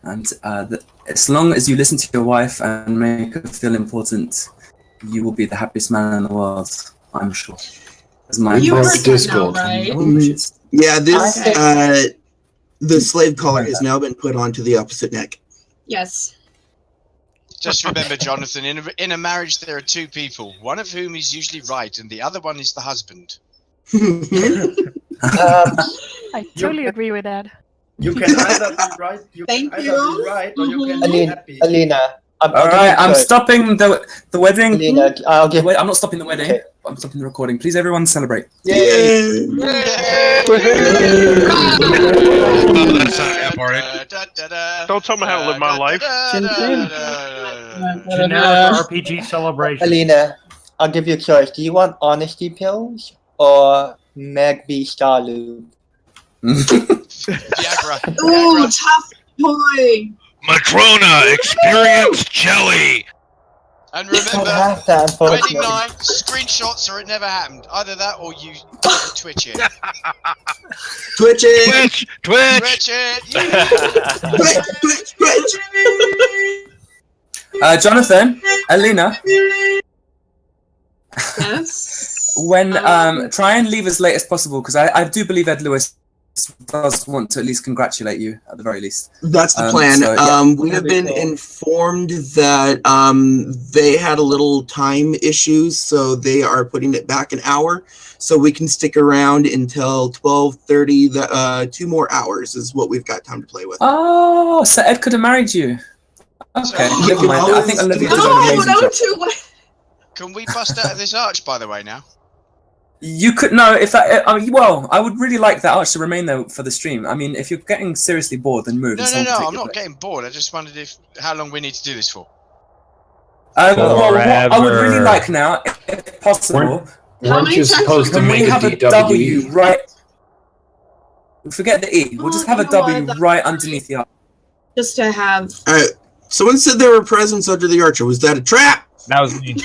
and as long as you listen to your wife and make her feel important, you will be the happiest man in the world. I'm sure. As my You heard that now, Discord. right? Yeah, this Okay. the slave collar has now been put onto the opposite neck. Yes. Just remember, Jonathan, in a marriage there are two people, one of whom is usually right and the other one is the husband. I totally agree with that. You can either be right, you can either be right, or you can be happy. Alina, All right, I'm stopping the wedding. Alina, I'll give. Wait, I'm not stopping the wedding. Okay. I'm stopping the recording. Please, everyone, celebrate. Yay! Oh, that's not that party. Don't tell me how to live my life. And now it's RPG celebration. Alina, I'll give you a choice. Do you want honesty pills or Meg B Star Lube? Viagra. Ooh, tough boy. Matrona, experience jelly. And Can't remember, have that, wedding unfortunately. night, screenshots or it never happened. Either that or you Twitch it. Twitch it. Twitch. Twitch it. Twitch. Jonathan, Alina. Yes. When try and leave as late as possible, because I do believe Ed Lewis does want to at least congratulate you at the very least. That's the plan. So, yeah. We have been informed that they had a little time issues, so they are putting it back an hour, so we can stick around until 12:30. 2 more hours is what we've got time to play with. Oh, so Ed could have married you. Okay, You can I think Olivia did an No, amazing no, job. too. Can we bust out of this arch, by the way, now? You could no, if that. Well, I would really like that arch to remain there for the stream. I mean, if you're getting seriously bored, then move. No, and no, someone can no. take I'm your not place. getting bored. I just wondered how long we need to do this for. Well, what I would really like now, if possible, Weren't you supposed can we have a W right? Forget the E. We'll just have a W right underneath the arch. Just to have. All right. Someone said there were presents under the archer. Was that a trap? That was me.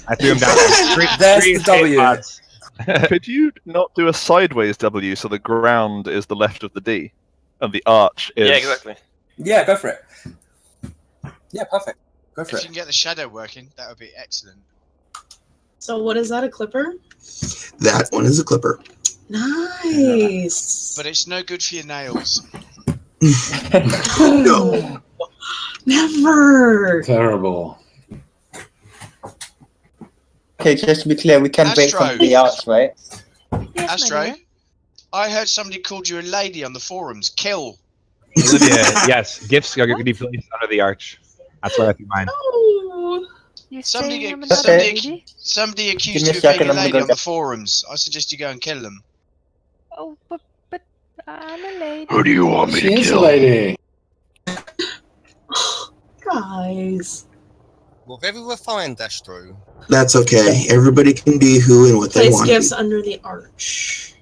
I threw him down. There's the W. Could you not do a sideways W so the ground is the left of the D and the arch is... Yeah, exactly. Yeah, go for it. Yeah, perfect. Go for If it. you can get the shadow working, that would be excellent. So what is that? A clipper? That one is a clipper. Nice. But it's no good for your nails. No. Never. Terrible. Okay, just to be clear, we can break from the arch, right? Astro, I heard somebody called you a lady on the forums. Kill. Olivia, yes. Gifts are going to be placed under the arch. That's where I threw mine. Somebody I'm not a lady? accused Give me you a of being second, a I'm gonna lady go on the get- forums. I suggest you go and kill them. Oh, but I'm a lady. Who do you want me She to is a kill? lady. Guys. Well, very refined, Astro. That's okay. Everybody can be who and what they Place want. gifts under the arch.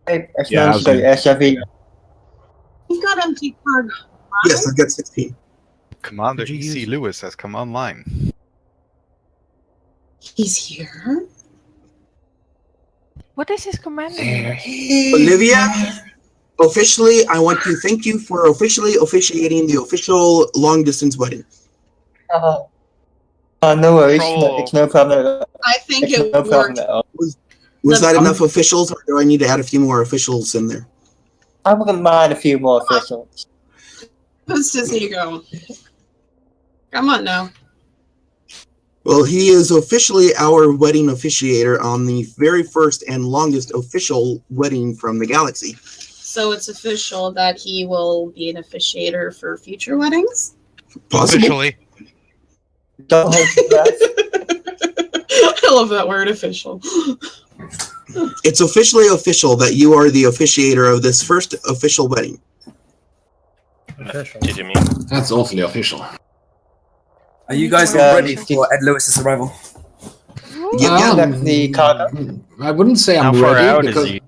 Yeah, I was gonna- SRV. You've got empty cargo. Right? Yes, I've got 16. Commander E.C. Lewis has come online. He's here. What is his command? Olivia, officially, I want to thank you for officially officiating the official long distance wedding. No worries, it's no problem at all. I think It's it no problem worked. at all. Was that enough officials, or do I need to add a few more officials in there? I wouldn't mind a few more officials. Who's his ego? Come on now. Well, he is officially our wedding officiator on the very first and longest official wedding from the galaxy. So it's official that he will be an officiator for future weddings? Possible. Officially. Don't hold your breath. I love that word, official. It's officially official that you are the officiator of this first official wedding. Did you mean? That's awfully official. Are you guys all ready for Ed Lewis's arrival? The cargo. I wouldn't say I'm How far ready out because is he?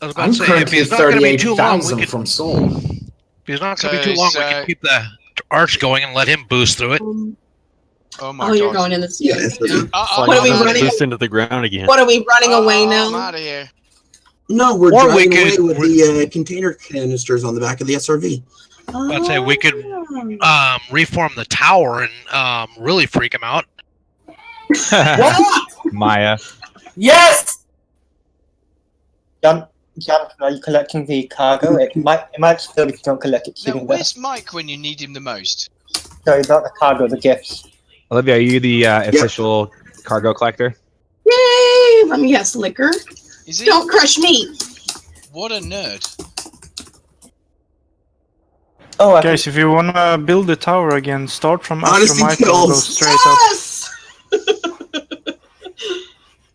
I was about I'm to say, if currently he's not going to be too long, we 38,000 could. from Seoul. If he's not going to be too long, we So- can keep the arch going and let him boost through it. Oh my Oh, god. you're going in the sea. What What are we running? Boost into the ground again. What are we running away I'm now? out of here. No, we're Or we driving away could- with the container canisters on the back of the SRV. I'd say we could reform the tower and really freak him out. Maya. Yes! Jonathan, are you collecting the cargo? It might still if you don't collect it Now, soon. where's Mike when you need him the most? Sorry, not the cargo, the gifts. Olivia, are you the official cargo collector? Yay! Let me guess, liquor. Is he? Don't crush me. What a nerd. Oh, Guys, if you wanna build the tower again, start from Honesty Astro Michael and go kills. straight up. Yes!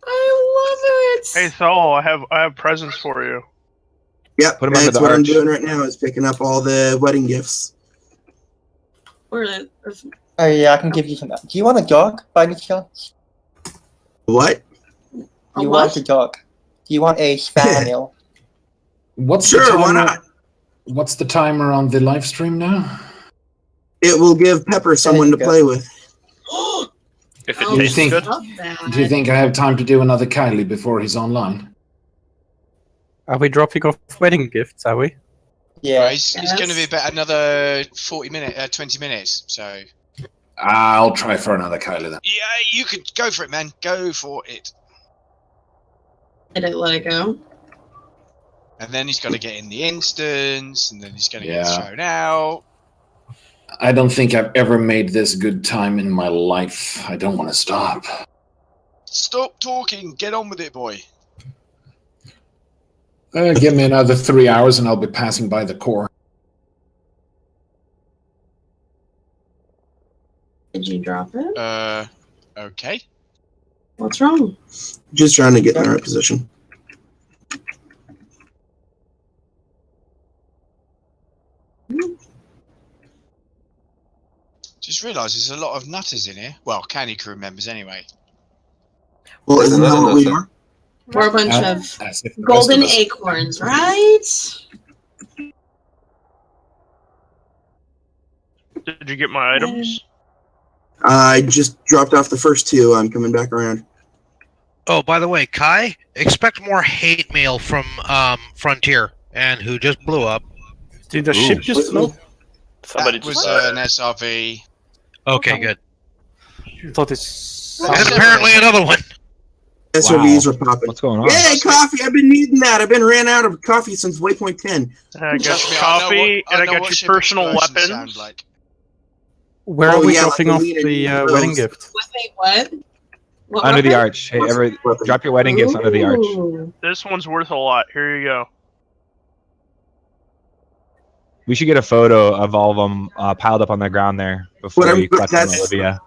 I love it. Hey Saul, I have presents for you. Yep, Put 'em under that's the what I'm arch. doing right now is picking up all the wedding gifts. Where Oh yeah, I can give you some. Do you want a dog by any chance? What? You want a dog? Do you want a spaniel? What's Sure, the why timer? not? What's the timer on the live stream now? It will give Pepper someone to go. play with. If it Oh, tastes think- good. love that. Do you think I have time to do another Kylie before he's online? Are we dropping off wedding gifts, are we? Yeah. It's going to be about another 20 minutes. So I'll try for another Kylie then. yeah, you could go for it, man. Go for it. Did it let it go? And then he's got to get in the instance, and then he's going to get Yeah. thrown out. I don't think I've ever made this good time in my life. I don't want to stop. Stop talking. Get on with it, boy. Give me another 3 hours and I'll be passing by the core. Did you drop it? Okay. What's wrong? Just trying to get in the right position. Just realised there's a lot of nutters in here. Well, Canny crew members anyway. Well, isn't that what we are? We're a bunch of as if the rest golden of us- acorns, right? Did you get my items? I just dropped off the first two. I'm coming back around. Oh, by the way, Kai, expect more hate mail from Frontier, and who just blew up. Did the ship just blow? Somebody That was just an SRV. Okay, good. I thought it's... And apparently another one. SRVs are popping. What's going on? Yay, coffee! I've been needing that. I've been ran out of coffee since waypoint 10. I got your coffee, and I got your personal weapons. Where Oh, are we yeah, dropping like off Elena the needs wedding those. gift? Wait, what? What Under the weapon? arch. Hey, drop your wedding gifts under the arch. Ooh. This one's worth a lot. Here you go. We should get a photo of all of them piled up on the ground there before What you collect them, that's- Olivia.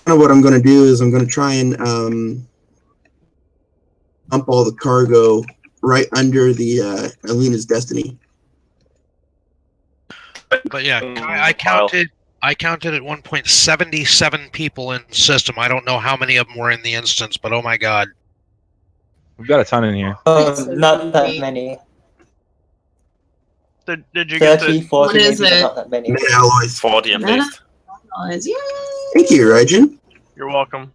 Kind of what I'm going to do is I'm going to try and dump all the cargo right under the Elena's Destiny. But yeah, Kai, I counted at one point 77 people in the system. I don't know how many of them were in the instance, but oh my god. We've got a ton in here. Not that many. Did you get 30, the... 40, What is maybe, but it? not that many. Meta alloys. 40 at Meta? least. Yay! Thank you, Rajan. You're welcome.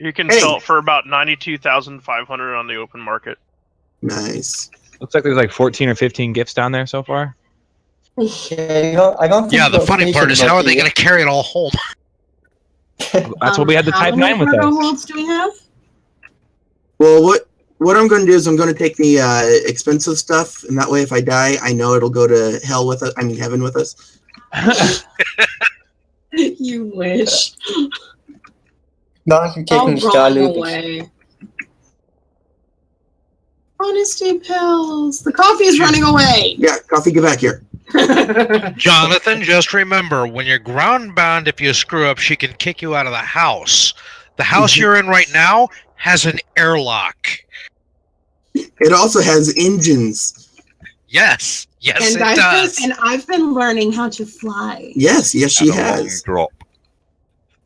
You can Hey. sell it for about 92,500 on the open market. Nice. Looks like there's like 14 or 15 gifts down there so far. Yeah, I don't think Yeah, the they'll funny finish part it is how are they maybe. going to carry it all home? That's what we had the How Type many 9 with cargo us. holds do we have? Well, what I'm going to do is I'm going to take the expensive stuff, and that way if I die, I know it'll go to hell with us. I mean, heaven with us. You wish. No, I'm taking I'll the run Star away. Honesty pills. The coffee's running away. Yeah, coffee, get back here. Jonathan, just remember, when you're ground bound, if you screw up, she can kick you out of the house. The house you're in right now has an airlock. It also has engines. Yes, yes, and it does. I've been learning how to fly. Yes, she has. Drop.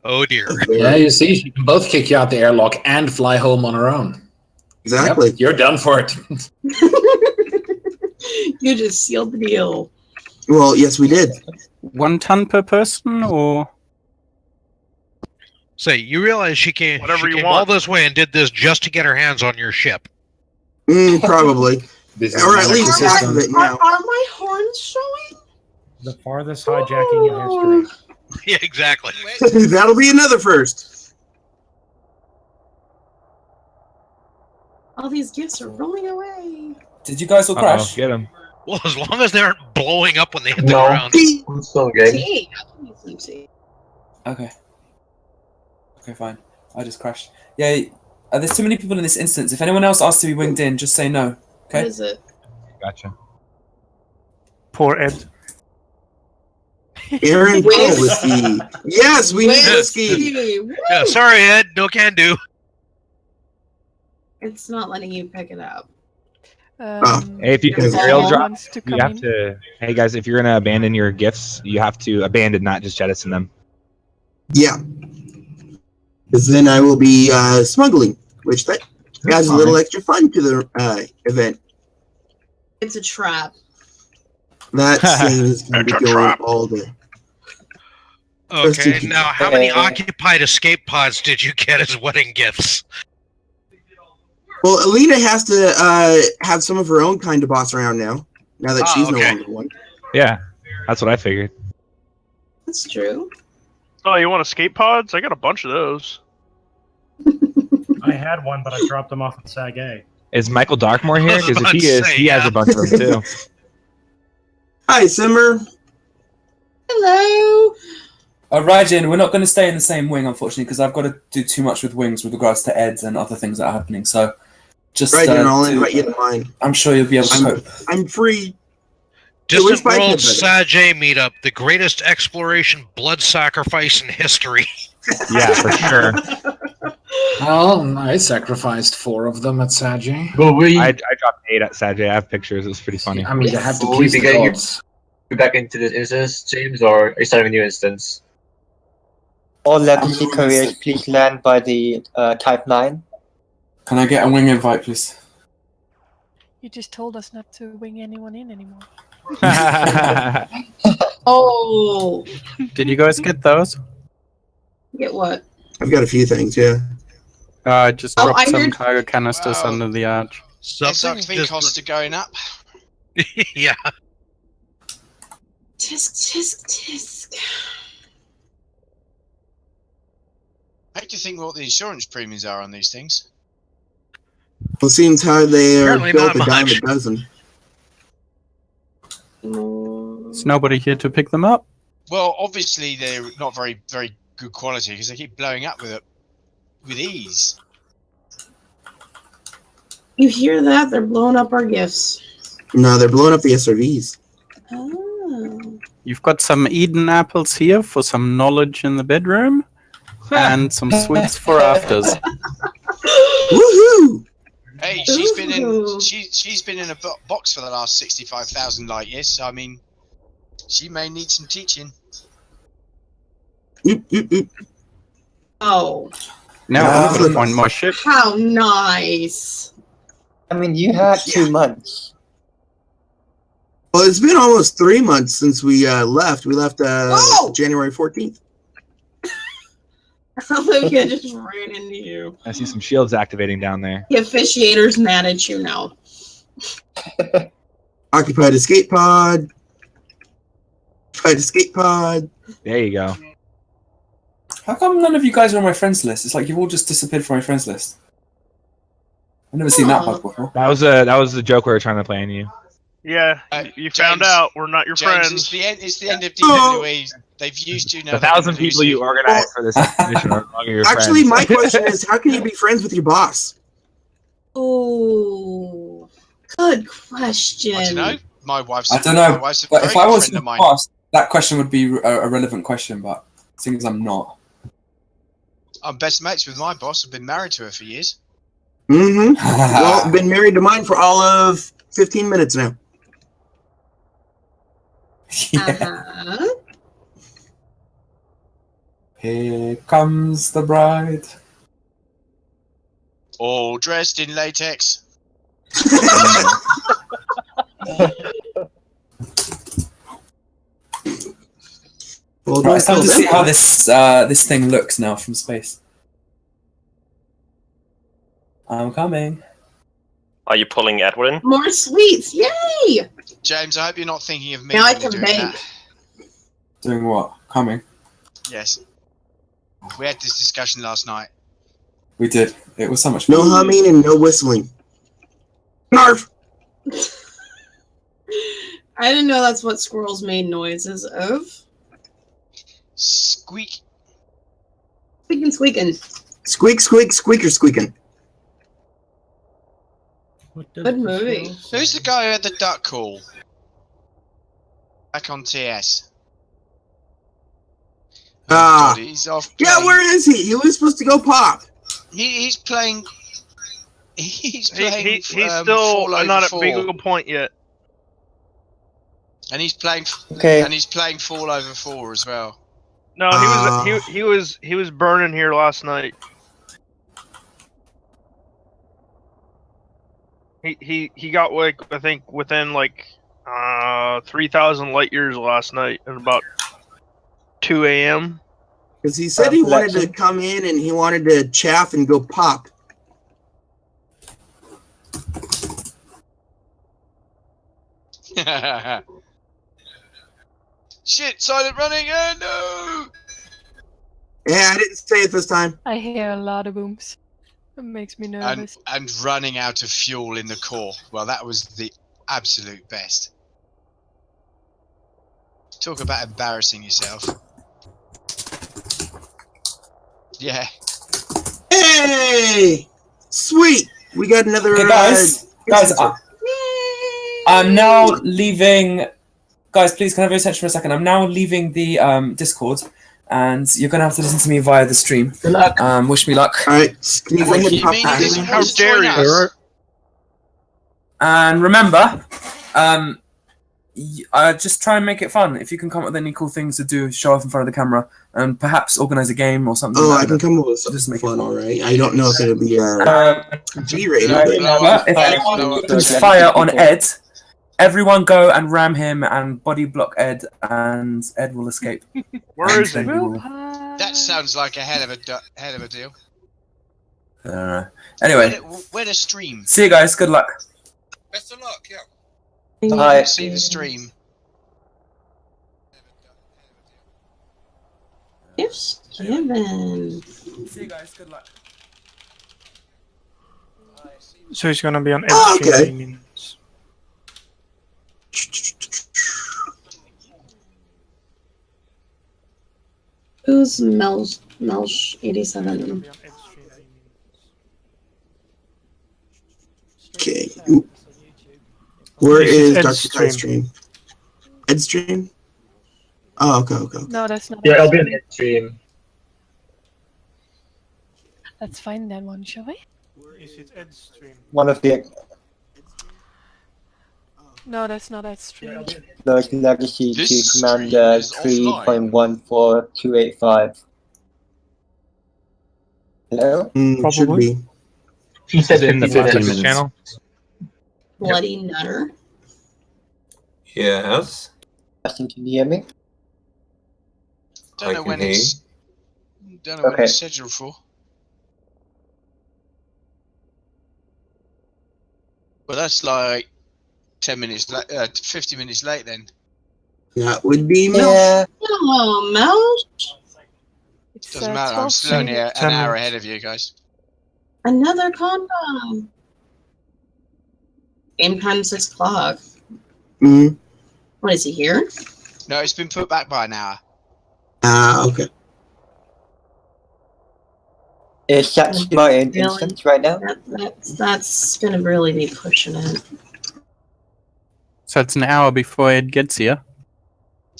Oh dear. Yeah, you see, she can both kick you out the airlock and fly home on her own. Exactly. Yep, you're done for it. You just sealed the deal. Well, yes, we did. 1 ton per person, or? Say, you realize she came all this way and did this just to get her hands on your ship. Probably. Or at least half of it now. Are my horns showing? The farthest hijacking in history. Yeah, exactly. That'll be another first. All these gifts are rolling away. Did you guys all crash? Get them. Well, as long as they aren't blowing up when they hit the ground. I'm still game. See? Okay. Okay, fine. I just crashed. Yeah, there's too many people in this instance. If anyone else asks to be winged in, just say no. Okay? What is it? Gotcha. Poor Ed. Aaron whiskey. Yes, we need whiskey. Yeah, sorry, Ed. No can do. It's not letting you pick it up. Hey, if you There's rail all drop, ones to you come have in. to. Hey guys, if you're gonna abandon your gifts, you have to abandon, not just jettison them. Yeah. Because then I will be smuggling, which that adds a little extra fun to the event. It's a trap. That thing is going to be going all day. Okay, now how many occupied escape pods did you get as wedding gifts? Well, Elena has to have some of her own kind of boss around now that she's no longer one. Yeah, that's what I figured. That's true. Oh, you want escape pods? I got a bunch of those. I had one, but I dropped them off at Sag A. Is Michael Darkmore here? I was Because if about he to is, say, he has yeah. a bunch of them too. Hi, Simmer. Hello. Rajan, we're not going to stay in the same wing, unfortunately, because I've got to do too much with wings with regards to Eds and other things that are happening. So, just Rajan, I'll invite you to mine. I'm sure you'll be able to cope. I'm free. Distant where's World Spikehead, Sajay meetup, the greatest exploration blood sacrifice in history. Yeah, for sure. Well, I sacrificed 4 of them at Saji. Well, I dropped 8 at Sajay. I have pictures. It was pretty funny. I mean, you have to Will we please be the getting gods. you back into this instance, James, or are you starting a new instance? All legacy couriers, please land by the Type 9. Can I get a wing invite, please? You just told us not to wing anyone in anymore. Oh. Did you guys get those? Get what? I've got a few things, yeah. Just Oh, drop I some heard- cargo canisters Wow. under the arch. SRV costs are going up. Yeah. Tisk, tisk, tisk. How do you think what the insurance premiums are on these things? Well, it seems how they are Apparently built not a dime much. a dozen. Is nobody here to pick them up? Well, obviously they're not very good quality because they keep blowing up with ease. You hear that? They're blowing up our gifts. No, they're blowing up the SRVs. Oh. You've got some Eden apples here for some knowledge in the bedroom, and some sweets for afters. Woohoo! Hey, she's been in she's been in a box for the last 65,000 light years. So I mean, she may need some teaching. Oh. Now I'm going to find my ship. How nice. I mean, you had 2 months. Well, it's been almost 3 months since we left. We left January 14th. Olivia just ran into you. I see some shields activating down there. The officiator's mad at you now. Occupied escape pod. Occupied escape pod. There you go. How come none of you guys are on my friends list? It's like you've all just disappeared from my friends list. I've never seen that bug before. That was a joke we were trying to play on you. Yeah, you found out we're not your James, friends. It's the end of DWE. They've used you now. The 1,000 people you organized for this expedition are among your Actually, friends. my question is, how can you be friends with your boss? Oh, good question. I don't know. My wife's. I don't know. My wife's a But very if I good was friend of mine. boss, that question would be a relevant question, but seeing as I'm not. I'm best mates with my boss. I've been married to her for years. Mm-hmm. Well, I've been married to mine for all of 15 minutes now. Uh-huh. Here comes the bride. All dressed in latex. Well, Right, it's time to see how this thing looks now from space. I'm coming. Are you pulling Edward in? More sweets, yay! James, I hope you're not thinking of me Now I when you're can doing bake. that. Doing what? Coming. Yes. We had this discussion last night. We did. It was so much fun. No humming and no whistling. Narf! I didn't know that's what squirrels made noises of. Squeak. Squeaking, squeaking. Squeak, squeak, squeaker, squeaking. Good movie. Who's the guy who had the duck call? Back on TS. Ah. God, he's off. Yeah, playing- where is he? He was supposed to go pop. He's playing. He's playing. He's Fall still Over not at 4. Beagle Point yet. And he's playing. Okay. And he's playing Fall Over 4 as well. No, he was burning here last night. He got like I think within like 3,000 light years last night at about 2 a.m. Because he said he wanted to come in and he wanted to chaff and go pop. Shit! Silent running! No! Yeah, I didn't say it this time. I hear a lot of booms. It makes me nervous. And running out of fuel in the core. Well, that was the absolute best. Talk about embarrassing yourself. Yeah. Hey! Sweet! We got another. Hey guys, I'm now leaving. Guys, please can I have your attention for a second? I'm now leaving the Discord, and you're gonna have to listen to me via the stream. Good luck. Wish me luck. All right. Can you go ahead and pop back? How dare you? And remember, just try and make it fun. If you can come up with any cool things to do, show off in front of the camera, and perhaps organize a game or something. Oh, I can come up with something fun, all right. I don't know if it'll be G-rated. Remember, if anyone opens fire on Ed, everyone go and ram him and body block Ed, and Ed will escape. Where is it? That sounds like a hell of a deal. Anyway, where to stream? see you guys. Good luck. Best of luck, yeah. Bye. See the stream. Yes, Kevin. See you guys. Good luck. So he's gonna be on Oh, every okay. 3 minutes. Who's Melsh 87? Okay. Where This is Ed's Dr. stream. Kai's stream? Ed's stream? Oh, okay. No, that's not. Yeah, I'll be on the stream. Let's find that one, shall we? Is it Ed's stream? One of the No, that's not that stream. legacy This to stream Commander is offline. 3.14285. Hello? Should be. He said in the 15 Fox minutes. channel. Bloody Nutter. Yes. Can you hear me? Don't know can when hear it's. Don't know when Okay. it's scheduled for. Well, that's like 10 minutes, 50 minutes late then. That would be Melsh. Yeah. Oh, Melsh. It's, Doesn't matter. I'm 12 still only an 10 hour minutes. ahead of you guys. Another condom. Game time 6 o'clock. Mm. What is he here? No, it's been put back by an hour. Okay. Is that my Really? instance right now? That's gonna really be pushing it. So it's an hour before Ed gets here.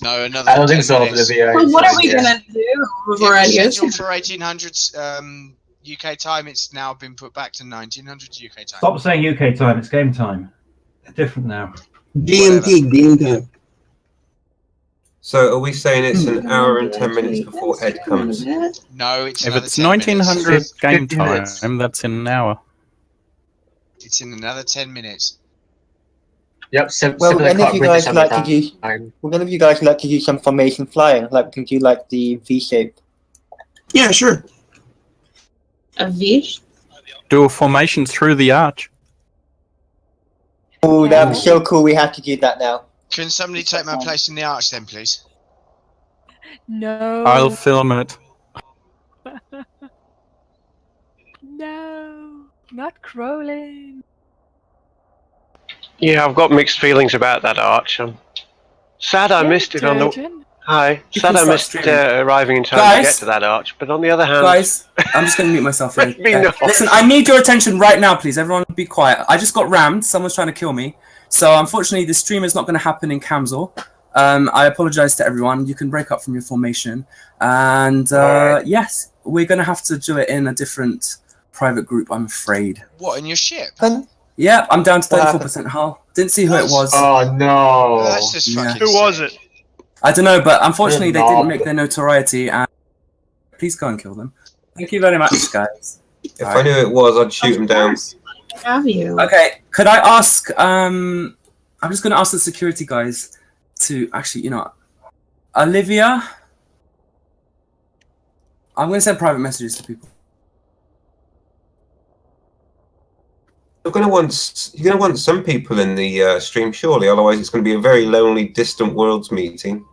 No, another. I don't think 10 so, minutes. Olivia. Well, what are we Yeah. gonna do before It I was get scheduled for 1800s UK time. It's now been put back to 1900s UK time. Stop saying UK time. It's game time. It's different now. GMT, game time. So are we saying it's an hour and 10 minutes before Ed comes? No, it's If another it's 10 minutes. 1900 game 50 minutes. time, that's in an hour. It's in another 10 minutes. Yep, Well, similar any of you British guys like to Summer do? time. Would any of you guys like to do some formation flying? Like we can do like the V shape. Yeah, sure. A V? Do a formation through the arch. Oh, that would be so cool. We have to do that now. Can somebody take my place in the arch then, please? No. I'll film it. No, not crawling. Yeah, I've got mixed feelings about that arch. I'm sad I missed it on the. Sturgeon. Hi, You sad can I start missed streaming. arriving in time to Guys? get to that arch. But on the other hand, Guys, I'm just gonna mute myself here. Me no. Listen, I need your attention right now, please. Everyone be quiet. I just got rammed. Someone's trying to kill me. So unfortunately, the stream is not going to happen in Camsor. I apologize to everyone. You can break up from your formation. And yes, we're going to have to do it in a different private group, I'm afraid. What, in your ship? Yeah, I'm down to 34% hull. Didn't see who it was. Oh no! That's just fucking Who was it? I don't know, but unfortunately, Good they didn't knob. make their notoriety. And please go and kill them. Thank you very much, guys. If I knew it was, I'd shoot him down. Have you? Okay, could I ask? I'm just going to ask the security guys to actually, Olivia. I'm going to send private messages to people. You're going to want some people in the stream, surely. Otherwise, it's going to be a very lonely, distant worlds meeting.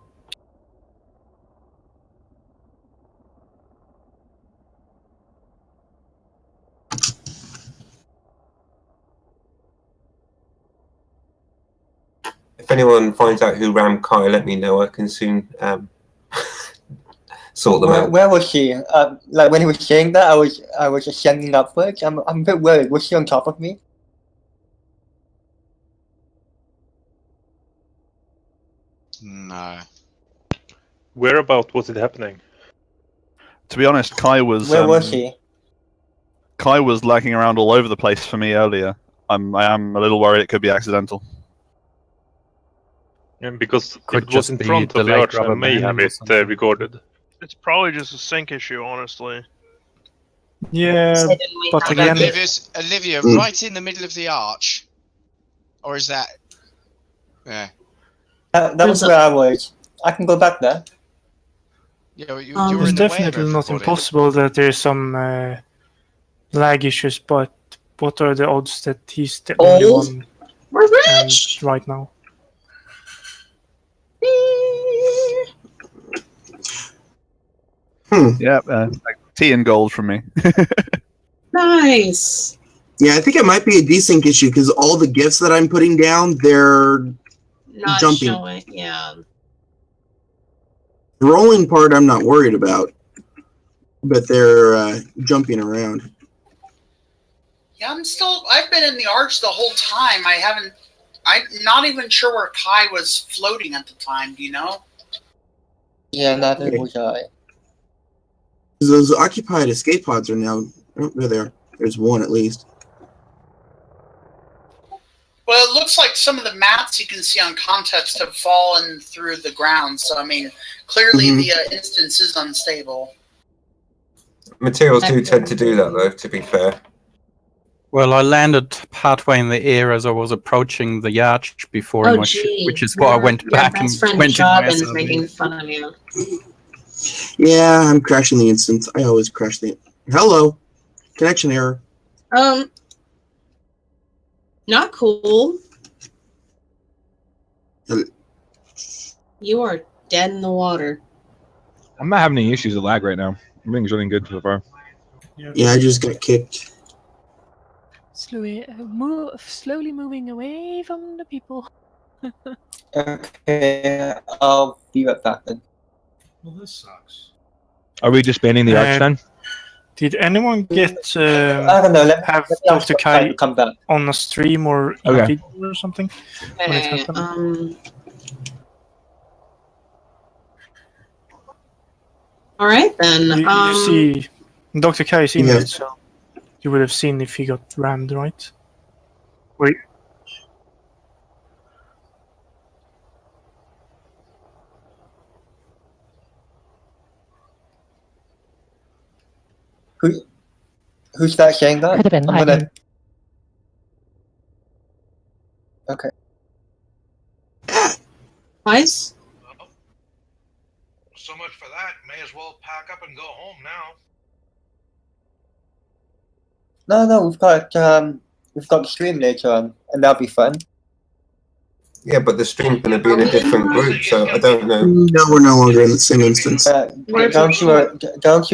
if anyone finds out who rammed Kai, let me know. I can soon sort them out. Where was she? Like when he was saying that, I was ascending upwards. I'm a bit worried. Was she on top of me? No. Whereabout was it happening? To be honest, Kai was. Where was he? Kai was lagging around all over the place for me earlier. I am a little worried it could be accidental. Yeah, because Could if it was just in be front of the delayed arch, I rubber may have banding or it something. recorded. It's probably just a sync issue, honestly. Yeah, but again, Olivia, right in the middle of the arch, or is that? Yeah. That was where I was. I can go back there. Yeah, you, it's you're in the way of definitely not everybody. impossible that there's some lag issues, but what are the odds that he's the only one and right now? Yeah, tea and gold from me. Nice. Yeah, I think it might be a desync issue because all the gifts that I'm putting down, they're Not jumping. showing. Yeah. The rolling part I'm not worried about, but they're jumping around. Yeah, I've been in the arch the whole time. I'm not even sure where Kai was floating at the time, do you know? Yeah, neither was I. Those occupied escape pods are now. Oh, they're there. There's one at least. Well, it looks like some of the mats you can see on context have fallen through the ground, so I mean, clearly the instance is unstable. Materials do tend to do that, though, to be fair. Well, I landed partway in the air as I was approaching the arch before, Oh, which is why I went Your back best and friend went in Robin's my making SRV. fun of you. Yeah, I'm crashing the instance. I always crash the. Hello, connection error. Not cool. You are dead in the water. I'm not having any issues with lag right now. Everything's running good so far. Yeah, I just got kicked. Slowly moving away from the people. Okay, I'll be right back then. Well, this sucks. Are we just banning the arch then? Did anyone get I don't know. have let Dr. Kai come back on a stream or in a video or something when it Okay, happened? all right then. You see Dr. Kai's email, Yeah. so you would have seen if he got rammed, right? Wait. Who's that saying that? Could have been I'm gonna... Okay. Nice. So much for that. May as well pack up and go home now. No, we've got the stream later on, and that'll be fun. Yeah, but the stream's going to be in a different group, so I don't know. No, we're no longer in the same instance. Don't you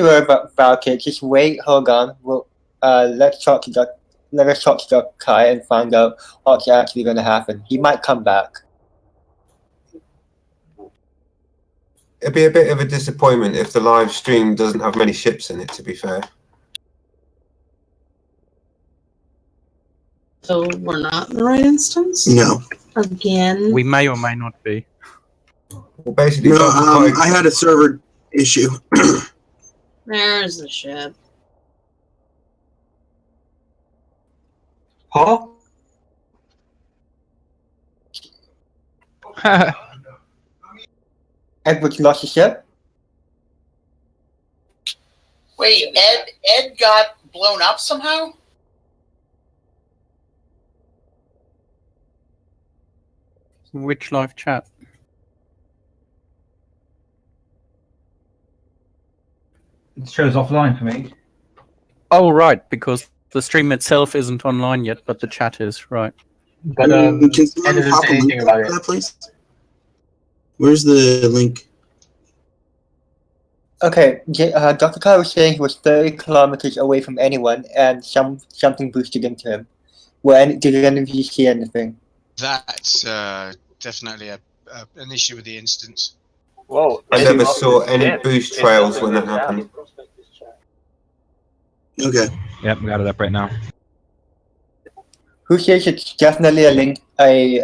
worry about it. Just wait. Hold on. We'll let's talk to Kai and find out what's actually going to happen. He might come back. It'd be a bit of a disappointment if the live stream doesn't have many ships in it, to be fair. So we're not in the right instance? No. Again? We may or may not be. Well, basically, No, I had a server issue. There's the ship. Huh? Edward lost his ship? Wait, Ed got blown up somehow? Which live chat? It shows offline for me. Oh, right, because the stream itself isn't online yet, but the chat is, right. But Can someone pop a link for that, please? Where's the link? Okay, Dr. Kai was saying he was 30 kilometers away from anyone, and something boosted into him. Did any of you see anything? That definitely an issue with the instance. Whoa! I never saw any boost trails when that happened. Okay. Yep, we got it up right now. Who says it's definitely a link? I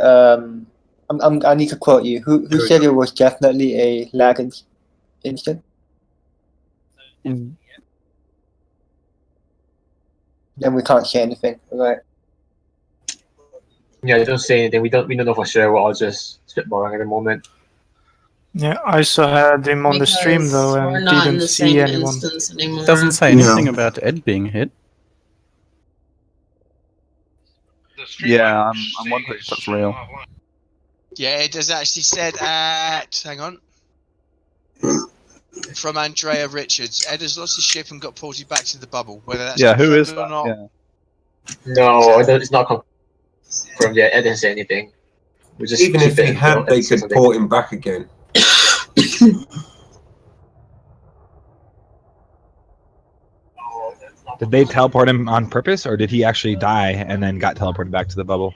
need to quote you. Who said it was definitely a lag instant? Then we can't say anything, right? Yeah, don't say anything. We don't know for sure. We're all just spitballing at the moment. Yeah, I saw had him on the stream though, We're and not in didn't the see same anyone. instance anymore. Doesn't say anything about Ed being hit. Yeah, I'm wondering if that's real. Yeah, it has actually said at. Hang on. From Andrea Richards, Ed has lost his ship and got ported back to the bubble. Whether that's Yeah, who is confirmed that? or not. Yeah. No, it's not confirmed yet. Ed didn't say anything. We just Even if keep he it had, until they Ed says could something. port him back again. Did they teleport him on purpose, or did he actually die and then got teleported back to the bubble?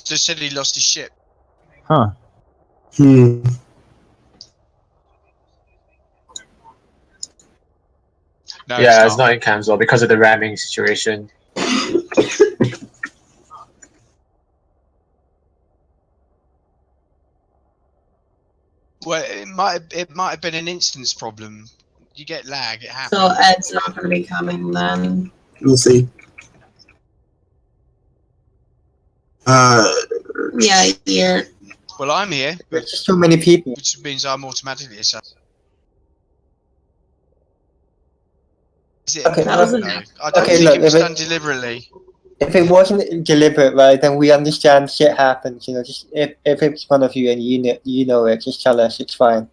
Just said he lost his ship. Huh. No, Yeah, it's not in Camswell because of the ramming situation. Well, it might have been an instance problem. You get lag, it happens. So Ed's not going to be coming then. We'll see. Yeah, here. Well, I'm here, There's just so many people. which means I'm automatically a sub. Is it? Okay, No, look, I don't think look, it was if done deliberately. If it wasn't deliberate, right, then we understand shit happens. You know, just if it's one of you and you know it, just tell us. It's fine.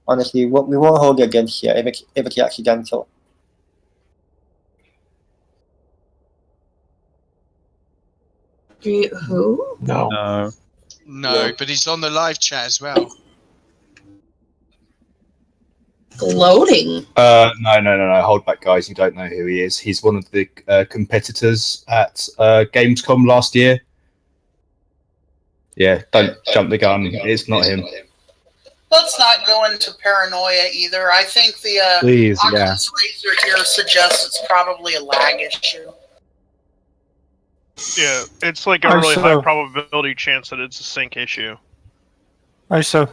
Honestly, we won't hold it against you if it's accidental. Who? No. No, but he's on the live chat as well. Gloating. No. Hold back, guys. You don't know who he is. He's one of the competitors at Gamescom last year. Yeah, don't jump the gun. It's not him. Let's not go into paranoia either. I think the Please, Oculus Racer here suggests it's probably a lag issue. Yeah, it's like a really high probability chance that it's a sync issue. So,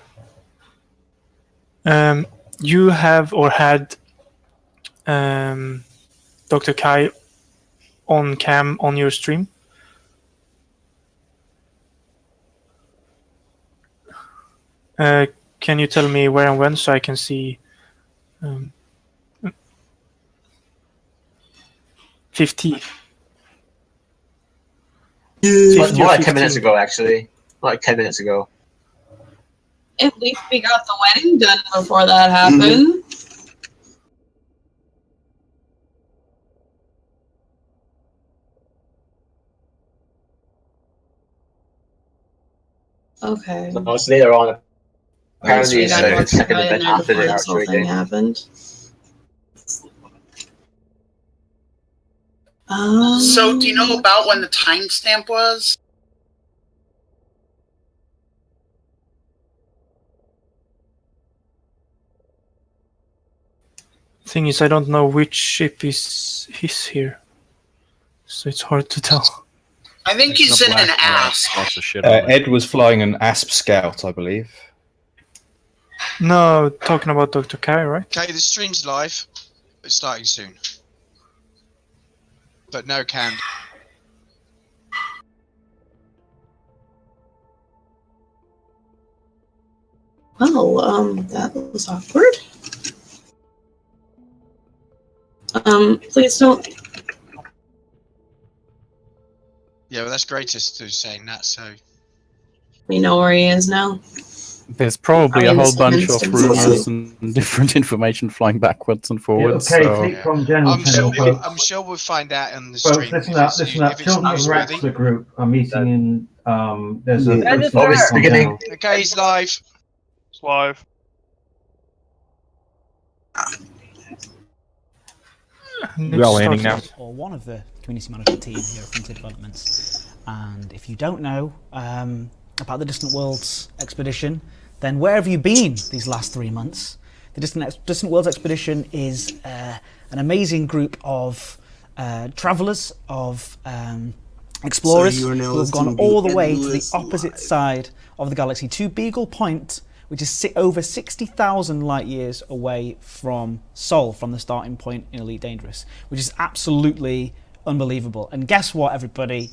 you have or had Dr. Kai on cam on your stream? Can you tell me where and when so I can see? 50. More like 10 minutes ago, actually. Like 10 minutes ago. At least we got the wedding done before that happened. Okay. No, it's later on. Apparently, We it's gotta the second go in event there after before the this whole thing archery. happened. So, do you know about when the timestamp was? Thing is, I don't know which ship is here, so it's hard to tell. I think he's in an asp. Ed was flying an ASP Scout, I believe. No, talking about Dr. Kai, right? Okay, the stream's live. It's starting soon. But no can. Well, that was awkward. Please don't. Yeah, well, that's greatest who's saying that, so. We know where he is now. There's probably I a whole understand bunch of instances. rumors and different information flying backwards and forwards. okay, so. take from Jonathan. I'm sure we'll find out on the Folks, stream. listen up. If it's Children of newsworthy. Wrexler group are meeting in. There's a. beginning. Okay, he's live. It's live. We're all landing now. Or one of the community management team here at Frontier Developments. And if you don't know, about the Distant Worlds expedition, then where have you been these last 3 months? The Distant Worlds expedition is an amazing group of travellers, of explorers So who have gone all the way to the opposite side of the galaxy, to Beagle Point, which is over 60,000 light years away from Sol, from the starting point in Elite Dangerous, which is absolutely unbelievable. And guess what, everybody?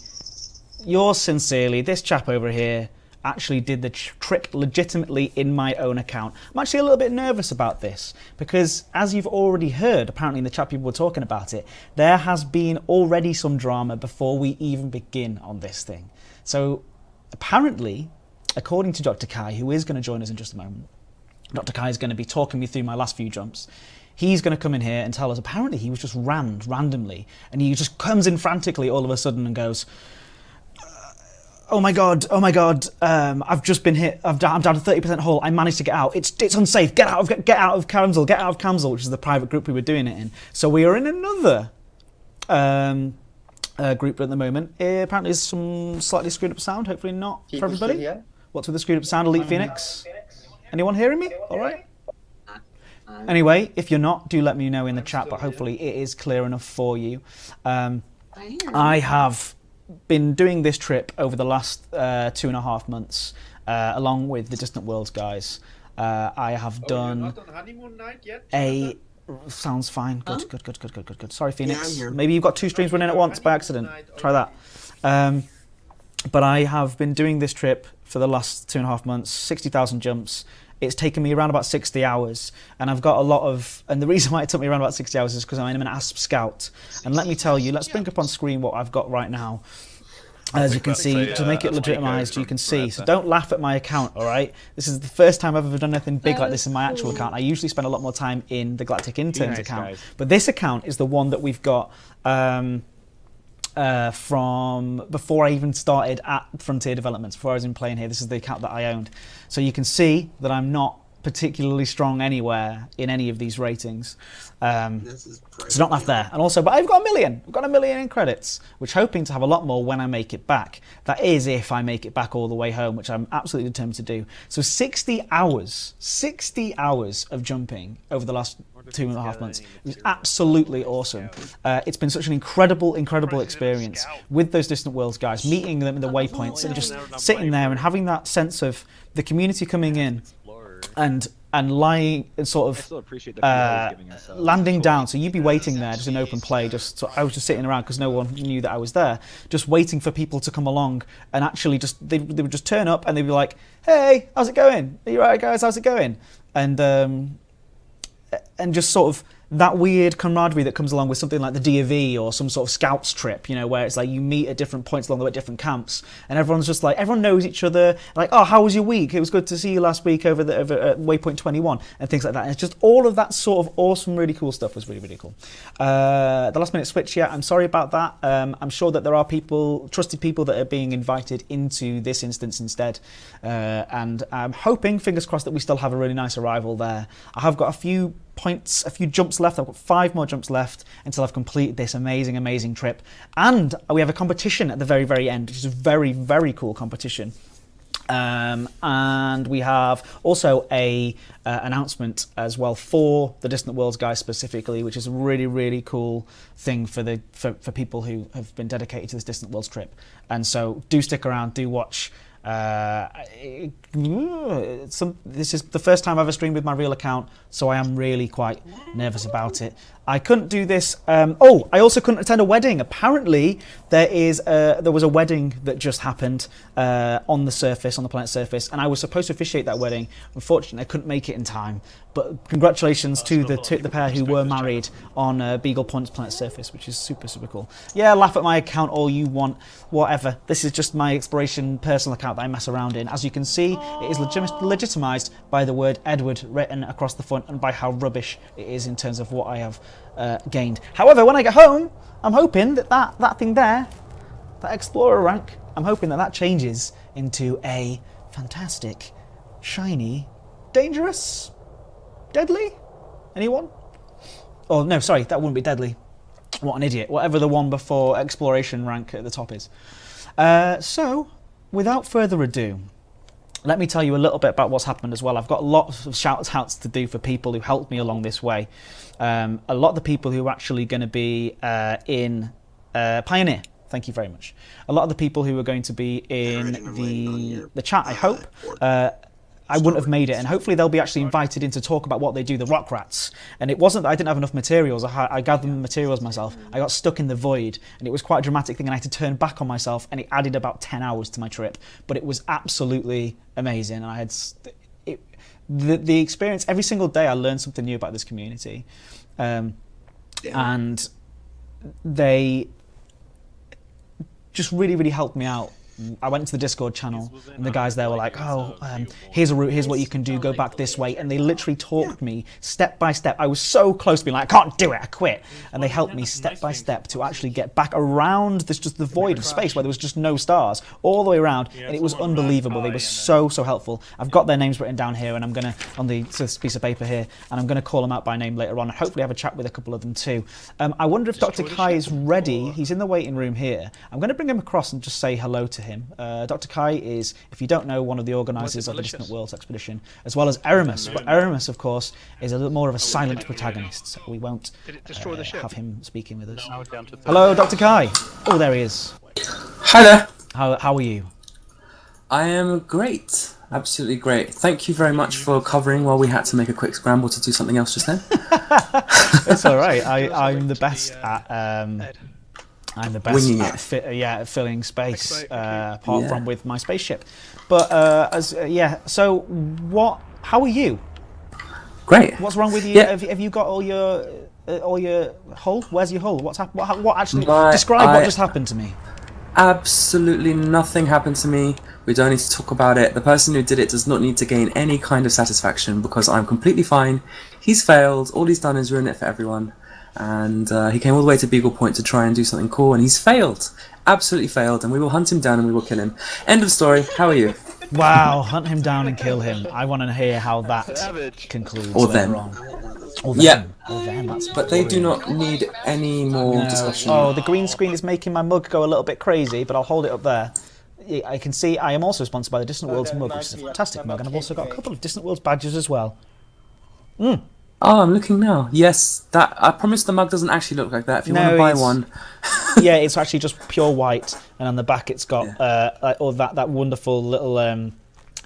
Yours sincerely, this chap over here, actually did the trip legitimately in my own account. I'm actually a little bit nervous about this because, as you've already heard, apparently in the chat people were talking about it, there has been already some drama before we even begin on this thing. So apparently, according to Dr. Kai, who is going to join us in just a moment, Dr. Kai is going to be talking me through my last few jumps. He's going to come in here and tell us apparently he was just rammed randomly, and he just comes in frantically all of a sudden and goes, oh my god, I've just been hit, I'm down to 30% hull, I managed to get out, it's unsafe, get out of Kamsel, which is the private group we were doing it in. So we are in another group at the moment. Apparently there's some slightly screwed up sound, hopefully not for everybody. What's with the screwed up sound, Elite Phoenix? Anyone hearing me? Alright. Anyway, if you're not, do let me know in the chat, but hopefully it is clear enough for you. I have been doing this trip over the last 2.5 months, along with the Distant Worlds guys. I have done a... Sounds fine. Good. Sorry, Phoenix. Yeah, maybe you've got 2 streams running at once by accident. Try that. But I have been doing this trip for the last 2.5 months, 60,000 jumps. It's taken me around about 60 hours, and I've got a lot of... And the reason why it took me around about 60 hours is because I'm an ASP scout. And let me tell you, let's bring up on screen what I've got right now. As you can see, to make it legitimised, you can see. So don't laugh at my account, all right? This is the first time I've ever done anything big like this in my actual account. I usually spend a lot more time in the Galactic Interns account. Guys. But this account is the one that we've got from before I even started at Frontier Developments, before I was in playing here. This is the account that I owned. So you can see that I'm not particularly strong anywhere in any of these ratings. So don't laugh there. And also, but I've got 1 million. I've got 1 million in credits, which hoping to have a lot more when I make it back. That is if I make it back all the way home, which I'm absolutely determined to do. So 60 hours of jumping over the last 2.5 months. It was absolutely awesome. It's been such an incredible experience with those Distant Worlds guys, meeting them in the waypoints and just sitting there and having that sense of the community coming in and lying and sort of landing down. So you'd be waiting there just in open play. I was just sitting around because no one knew that I was there, just waiting for people to come along and actually just they would just turn up and they'd be like, "Hey, how's it going? Are you right, guys? How's it going?" And just sort of that weird camaraderie that comes along with something like the DOV or some sort of scouts trip, you know, where it's like you meet at different points along the way at different camps, and everyone's just like, everyone knows each other. Like, oh, how was your week? It was good to see you last week over at Waypoint 21 and things like that. And it's just all of that sort of awesome, really cool stuff was really cool. The last minute switch, yeah, I'm sorry about that. I'm sure that there are trusted people that are being invited into this instance instead, and I'm hoping, fingers crossed, that we still have a really nice arrival there. I have got a few jumps left. I've got 5 more jumps left until I've completed this amazing trip, and we have a competition at the very end, which is a very cool competition. And we have also a announcement as well for the Distant Worlds guys specifically, which is a really cool thing for people who have been dedicated to this Distant Worlds trip. And so do stick around, do watch. This is the first time I've ever streamed with my real account, so I am really quite nervous about it. I couldn't do this. I also couldn't attend a wedding. Apparently, there was a wedding that just happened on the planet's surface, and I was supposed to officiate that wedding. Unfortunately, I couldn't make it in time. But congratulations to the pair who were married on Beagle Point's planet's surface, which is super cool. Yeah, laugh at my account all you want, whatever. This is just my exploration personal account that I mess around in. As you can see, it is legitimised by the word Edward written across the front and by how rubbish it is in terms of what I have gained. However, when I get home, I'm hoping that thing there, that Explorer rank, I'm hoping that changes into a fantastic, shiny, dangerous, deadly? Anyone? Oh, no, sorry, that wouldn't be deadly. What an idiot. Whatever the one before exploration rank at the top is. So, without further ado, let me tell you a little bit about what's happened as well. I've got lots of shout-outs to do for people who helped me along this way. A lot of the people who are actually going to be in Pioneer. Thank you very much. A lot of the people who are going to be in the chat, I hope, I wouldn't have made it, and hopefully they'll be actually invited in to talk about what they do, the rock rats. And it wasn't that I didn't have enough materials, I gathered the materials myself. I got stuck in the void, and it was quite a dramatic thing, and I had to turn back on myself, and it added about 10 hours to my trip. But it was absolutely amazing, and I had the experience. Every single day I learned something new about this community. And they just really, really helped me out. I went to the Discord channel, and the guys there were like, "Oh, here's a route. Here's what you can do. Go back this way." And they literally talked me step by step. I was so close to being like, "I can't do it. I quit." And they helped me step by step to actually get back around this just the void of space where there was just no stars, all the way around, and it was unbelievable. They were so helpful. I've got their names written down here, and I'm gonna on this piece of paper here, and I'm gonna call them out by name later on, and hopefully have a chat with a couple of them too. I wonder if Dr. Kai is ready. He's in the waiting room here. I'm gonna bring him across and just say hello to him. Dr. Kai is, if you don't know, one of the organisers of the Distant Worlds expedition, as well as Eramis. But Eramis, of course, is a little more of a silent protagonist, so we won't have him speaking with us. Hello, Dr. Kai. Oh, there he is. Hi there. How are you? I am great. Absolutely great. Thank you very much for covering while we had to make a quick scramble to do something else just then. It's all right. I'm the best at... I'm the best Winging at filling space, apart from with my spaceship. But so how are you? Great. What's wrong with you? Yeah. Have you got all your hull? Where's your hull? What's happened? What actually describe what just happened to me? Absolutely nothing happened to me. We don't need to talk about it. The person who did it does not need to gain any kind of satisfaction because I'm completely fine. He's failed. All he's done is ruin it for everyone. And he came all the way to Beagle Point to try and do something cool, and he's failed. Absolutely failed, and we will hunt him down and we will kill him. End of story. How are you? Wow, hunt him down and kill him. I want to hear how that concludes. Or them. Or them. Yeah. Or them, that's but they do not need any more discussion. Oh, the green screen is making my mug go a little bit crazy, but I'll hold it up there. I can see I am also sponsored by the Distant Worlds mug, which is a fantastic mug, and I've also got a couple of Distant Worlds badges as well. Oh, I'm looking now. Yes, I promise the mug doesn't actually look like that. If you want to buy one. Yeah, it's actually just pure white, and on the back it's got all that wonderful little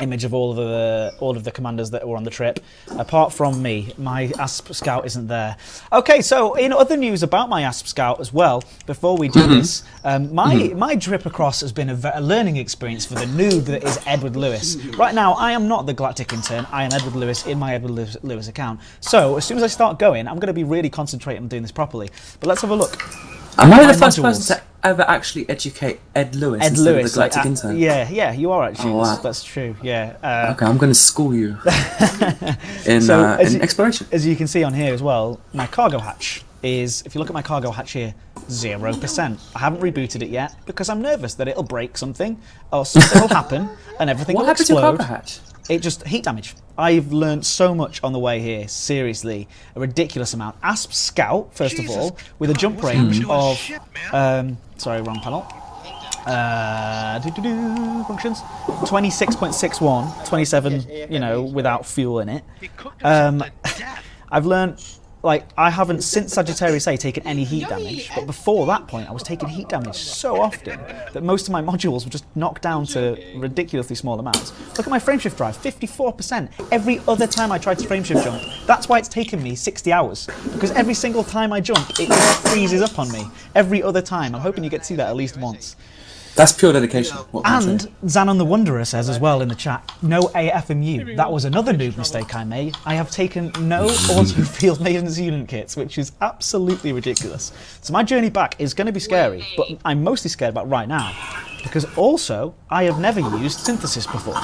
image of all of the commanders that were on the trip. Apart from me, my ASP Scout isn't there. Okay, so in other news about my ASP Scout as well, before we do this, my trip across has been a learning experience for the noob that is Edward Lewis. Right now, I am not the Galactic Intern. I am Edward Lewis in my Edward Lewis account. So as soon as I start going, I'm going to be really concentrating on doing this properly. But let's have a look. Am I the first person to ever actually educate Ed Lewis Ed instead Lewis, of the Galactic Intern? Yeah, you are actually. Oh, wow. That's true. Yeah. Okay, I'm going to school you in exploration. As you can see on here as well, my cargo hatch is, if you look at my cargo hatch here, 0%. I haven't rebooted it yet because I'm nervous that it'll break something or something will happen and everything will explode. What happened to your cargo hatch? It just heat damage. I've learned so much on the way here. Seriously, a ridiculous amount. ASP Scout, first of all, with a jump range of sorry, wrong panel. Functions 26.61, 27. Without fuel in it. I've learned. Like, I haven't, since Sagittarius A, taken any heat damage, but before that point I was taking heat damage so often that most of my modules were just knocked down to ridiculously small amounts. Look at my frameshift drive, 54%. Every other time I tried to frameshift jump, that's why it's taken me 60 hours, because every single time I jump, it just freezes up on me. Every other time. I'm hoping you get to see that at least once. That's pure dedication. And Xanon the Wanderer says as well in the chat, no AFMU. That was another noob mistake I made. I have taken no auto field maintenance unit kits, which is absolutely ridiculous. So my journey back is going to be scary, but I'm mostly scared about right now, because also I have never used synthesis before.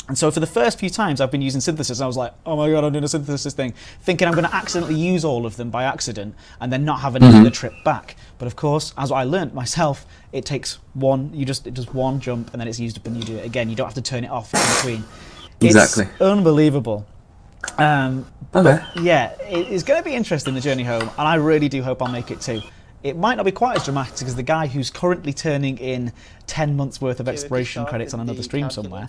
And so for the first few times I've been using synthesis, I was like, oh my god, I'm doing a synthesis thing, thinking I'm going to accidentally use all of them by accident and then not have another trip back. But of course, as I learnt myself, it takes it does one jump and then it's used up and you do it again. You don't have to turn it off in between. Exactly. It's unbelievable. Okay. Yeah, it's going to be interesting, the journey home, and I really do hope I'll make it too. It might not be quite as dramatic as the guy who's currently turning in 10 months worth of exploration credits on another stream somewhere.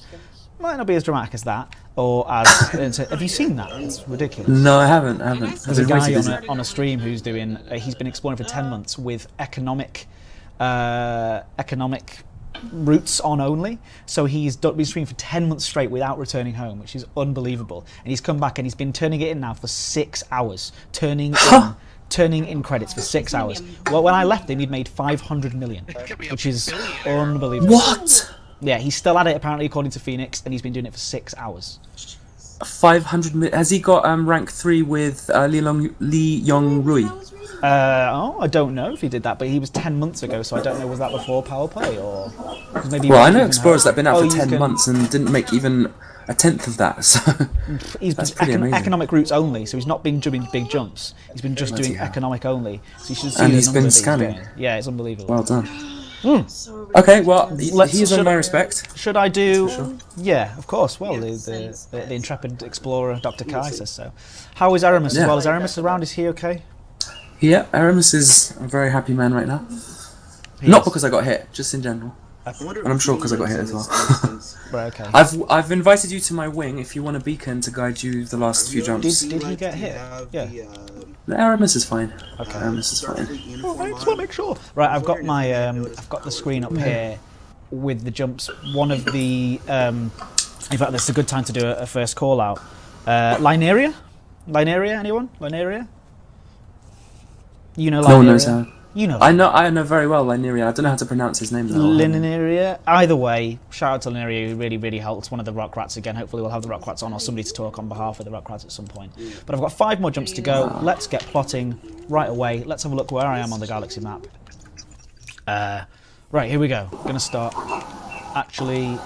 might not be as dramatic as that, or as. Have you seen that? It's ridiculous. No, I haven't. There's a guy on a stream who's doing. He's been exploring for 10 months with economic routes on only. So he's been streaming for 10 months straight without returning home, which is unbelievable. And he's come back and he's been turning it in now for 6 hours, turning in credits for 6 hours. Well, when I left him, he'd made 500 million, which is unbelievable. What? Yeah, he's still at it apparently, according to Phoenix, and he's been doing it for 6 hours. 500 million. Has he got rank 3 with Lee Yong Rui? I don't know if he did that, but he was 10 months ago, so I don't know, was that before Power Play, or maybe? Well, I know explorers that have been out for 10 months and didn't make even a tenth of that, so that's pretty amazing. Economic routes only, so he's not been doing big jumps. He's been just doing economic only. So you should see and he's been scanning. Yeah, it's unbelievable. Well done. Okay, well, he's on my respect. Should I do? Sure. Yeah, of course. Well, the intrepid explorer, Dr. Kai, says so. How is Aramis as well? Is Aramis around? Is he okay? Yeah, Aramis is a very happy man right now. Not because I got hit, just in general. And I'm sure because I got hit as well. Right, okay. I've invited you to my wing if you want a beacon to guide you the last few jumps. Did he get hit? Yeah. Aramis is fine. Okay. Aramis is fine. Oh, I just want to make sure. Right, I've got my I've got the screen up here with the jumps. One of the in fact, this is a good time to do a first call out. Linearia, anyone? Linearia? You know Linearia? No one knows how. You know. I know very well Linearia. I don't know how to pronounce his name though. Linearia. Either way, shout out to Linearia, who really helped. One of the rock rats again. Hopefully we'll have the rock rats on, or somebody to talk on behalf of the rock rats at some point. But I've got 5 more jumps to go. Wow. Let's get plotting right away. Let's have a look where I am on the galaxy map. Right, here we go. I'm gonna start actually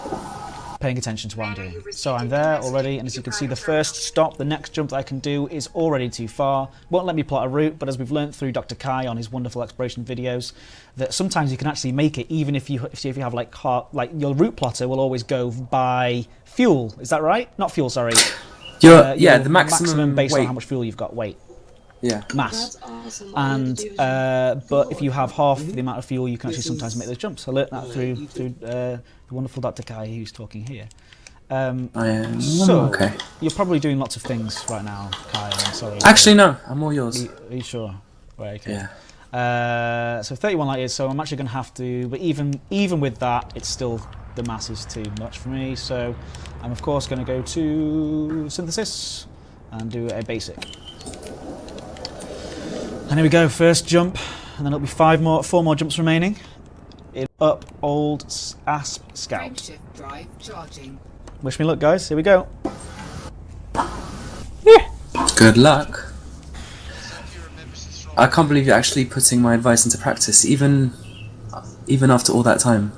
paying attention to what I'm doing. So I'm there already, and as you can see, the first stop, the next jump that I can do is already too far. Won't let me plot a route, but as we've learned through Dr. Kai on his wonderful exploration videos, that sometimes you can actually make it, even if you have like your route plotter will always go by fuel. Is that right? Not fuel, sorry. The maximum based weight. on how much fuel you've got. Weight. Yeah. Mass. Awesome. And but if you have half the amount of fuel, you can actually sometimes make those jumps. I learnt that through the wonderful Dr. Kai, who's talking here. Okay. You're probably doing lots of things right now, Kai. I'm sorry. Actually, no. I'm all yours. Are you sure? Right. Okay. Yeah. So 31 light years. So I'm actually going to have to. But even with that, it's still the mass is too much for me. So I'm of course going to go to synthesis and do a basic. And here we go, first jump, and then it'll be 4 more jumps remaining. Up old Asp Scout. Wish me luck, guys. Here we go. Yeah. Good luck. I can't believe you're actually putting my advice into practice, even after all that time.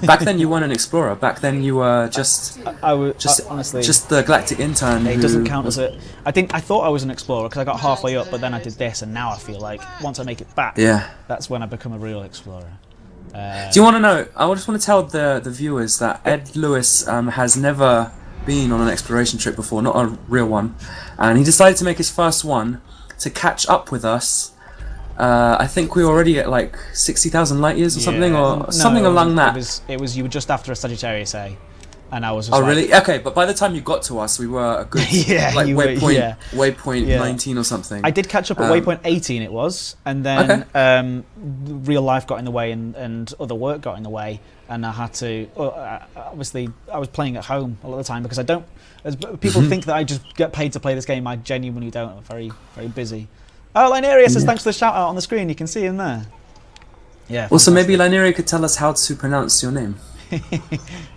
Back then you weren't an explorer. Back then you were just honestly just the galactic intern. It doesn't count as it. I thought I was an explorer because I got halfway up, but then I did this, and now I feel like once I make it back, that's when I become a real explorer. Do you want to know? I just want to tell the viewers that Ed Lewis has never been on an exploration trip before, not a real one, and he decided to make his first one to catch up with us. I think we were already at like 60,000 light years or something, or something along that. It was you were just after a Sagittarius A, and I was. Just really? Okay, but by the time you got to us, we were a good waypoint 19 or something. I did catch up at waypoint 18. It was, and then real life got in the way, and other work got in the way, and I had to. Obviously, I was playing at home a lot of the time because I don't. As people think that I just get paid to play this game, I genuinely don't. I'm very busy. Oh, Linearia says thanks for the shout out on the screen. You can see him there. Yeah. Also, maybe Linearia could tell us how to pronounce your name.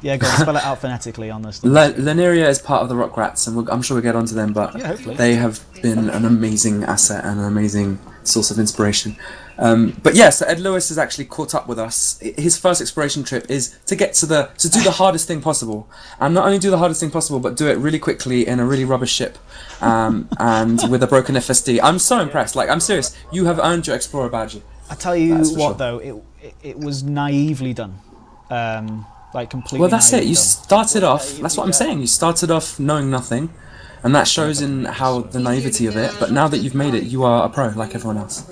Yeah, go on, spell it out phonetically on this. Linearia is part of the Rock Rats, and I'm sure we'll get onto them, but they have been an amazing asset and an amazing source of inspiration. But yeah, so Ed Lewis has actually caught up with us. His first exploration trip is to get to do the hardest thing possible, and not only do the hardest thing possible, but do it really quickly in a really rubbish ship, and with a broken FSD. I'm so impressed. Like, I'm serious. You have earned your explorer badge. I tell you what, though, it was naively done. Like completely. Well, that's it. You started off. That's what I'm saying. You started off knowing nothing, and that shows in how the naivety of it. But now that you've made it, you are a pro like everyone else.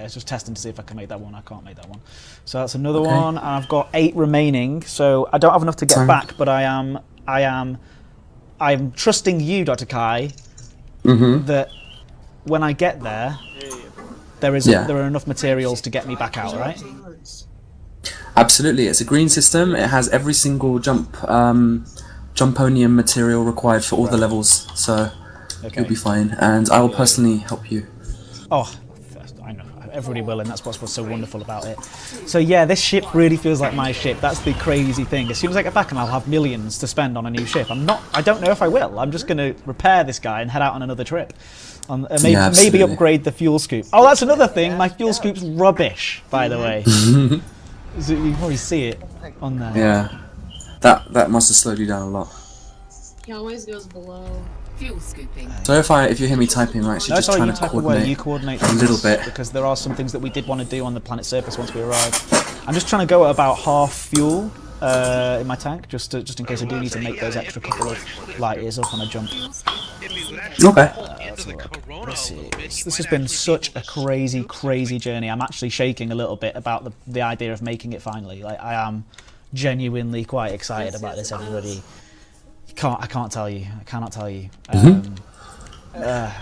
it's just testing to see if I can make that one. I can't make that one. So that's another Okay. one, and I've got 8 remaining. So I don't have enough to get back, but I'm trusting you, Dr. Kai, that when I get there, there are enough materials to get me back out, right? Absolutely, it's a green system. It has every single jumponium material required for all the levels, so you'll be fine. And I will personally help you. Oh, I know. Everybody will, and that's what's so wonderful about it. So yeah, this ship really feels like my ship. That's the crazy thing. As soon as I get back, and I'll have millions to spend on a new ship. I don't know if I will. I'm just going to repair this guy and head out on another trip. Maybe upgrade the fuel scoop. Oh, that's another thing. My fuel scoop's rubbish, by the way. So you can probably see it on there. Yeah, that must have slowed you down a lot. He always goes below. Fuel scooping. So if you hear me typing, I'm actually just trying to coordinate, you coordinate a little bit. Because there are some things that we did want to do on the planet's surface once we arrive. I'm just trying to go at about half fuel in my tank, just in case I do need to make those extra couple of light years up on a jump. Okay. This has been such a crazy journey. I'm actually shaking a little bit about the idea of making it finally. Like, I am genuinely quite excited about this, everybody. I can't tell you. I cannot tell you.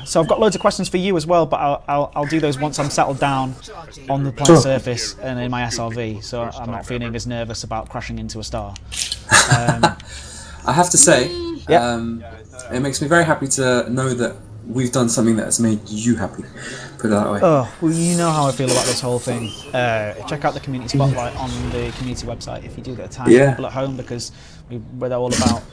So I've got loads of questions for you as well, but I'll do those once I'm settled down on the planet's surface and in my SRV, so I'm not feeling as nervous about crashing into a star. I have to say, it makes me very happy to know that we've done something that has made you happy. Put it that way. Oh, well, you know how I feel about this whole thing. Check out the community spotlight on the community website if you do get a time. People at home, because we're all about.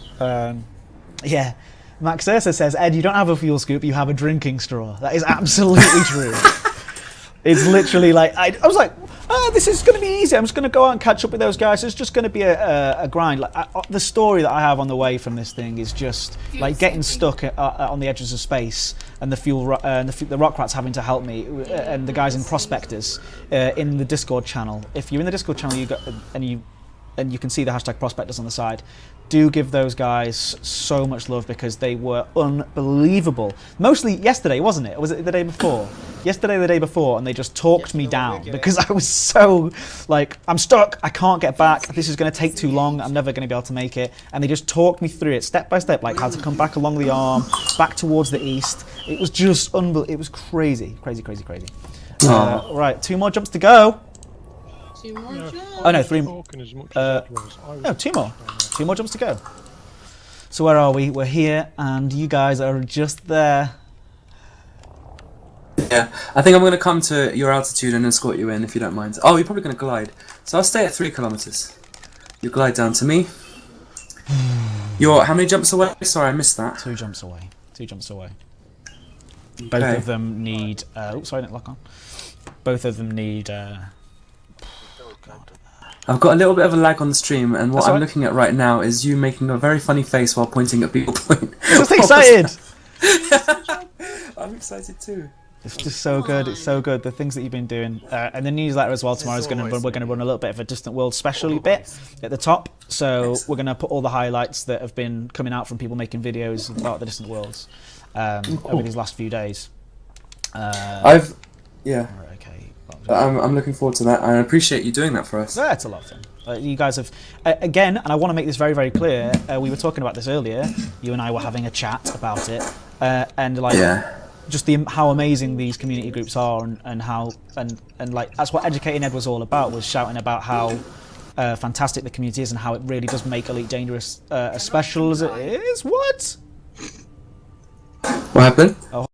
Max Ursa says, Ed, you don't have a fuel scoop, you have a drinking straw. That is absolutely true. It's literally like, I was like, this is going to be easy. I'm just going to go out and catch up with those guys. It's just going to be a grind. Like, the story that I have on the way from this thing is just like getting stuck on the edges of space, and the rock rats having to help me, and the guys in Prospectors in the Discord channel. If you're in the Discord channel, and you can see the hashtag Prospectors on the side. Do give those guys so much love, because they were unbelievable. Mostly yesterday, wasn't it? Or was it the day before? Yesterday, the day before, and they just talked me down because I was so like, I'm stuck. I can't get back. This is going to take too long. I'm never going to be able to make it. And they just talked me through it step by step, like how to come back along the arm, back towards the east. It was just unbelievable. It was crazy. Right, 2 more jumps to go. 2 more jumps. Oh no, 3 more. No, 2 more. 2 more jumps to go. So where are we? We're here, and you guys are just there. Yeah, I think I'm going to come to your altitude and escort you in, if you don't mind. Oh, you're probably going to glide. So I'll stay at 3 kilometers. You glide down to me. You're how many jumps away? Sorry, I missed that. 2 jumps away. 2 jumps away. Both of them need... oops, sorry, I didn't lock on. Both of them need... I've got a little bit of a lag on the stream, and what I'm looking at right now is you making a very funny face while pointing at Beagle Point. I'm just excited! I'm excited too. It's just so good. It's so good. The things that you've been doing, and the newsletter as well. Tomorrow we're going to run a little bit of a Distant World special bit at the top. So we're going to put all the highlights that have been coming out from people making videos about the Distant Worlds over these last few days. I'm looking forward to that. I appreciate you doing that for us. Yeah, it's a lot of fun. You guys have, again, and I want to make this very, very clear, we were talking about this earlier, you and I were having a chat about it, and like, just how amazing these community groups are, and how, and like, that's what Educating Ed was all about, was shouting about how fantastic the community is, and how it really does make Elite Dangerous as special as it is. What? What happened? Oh,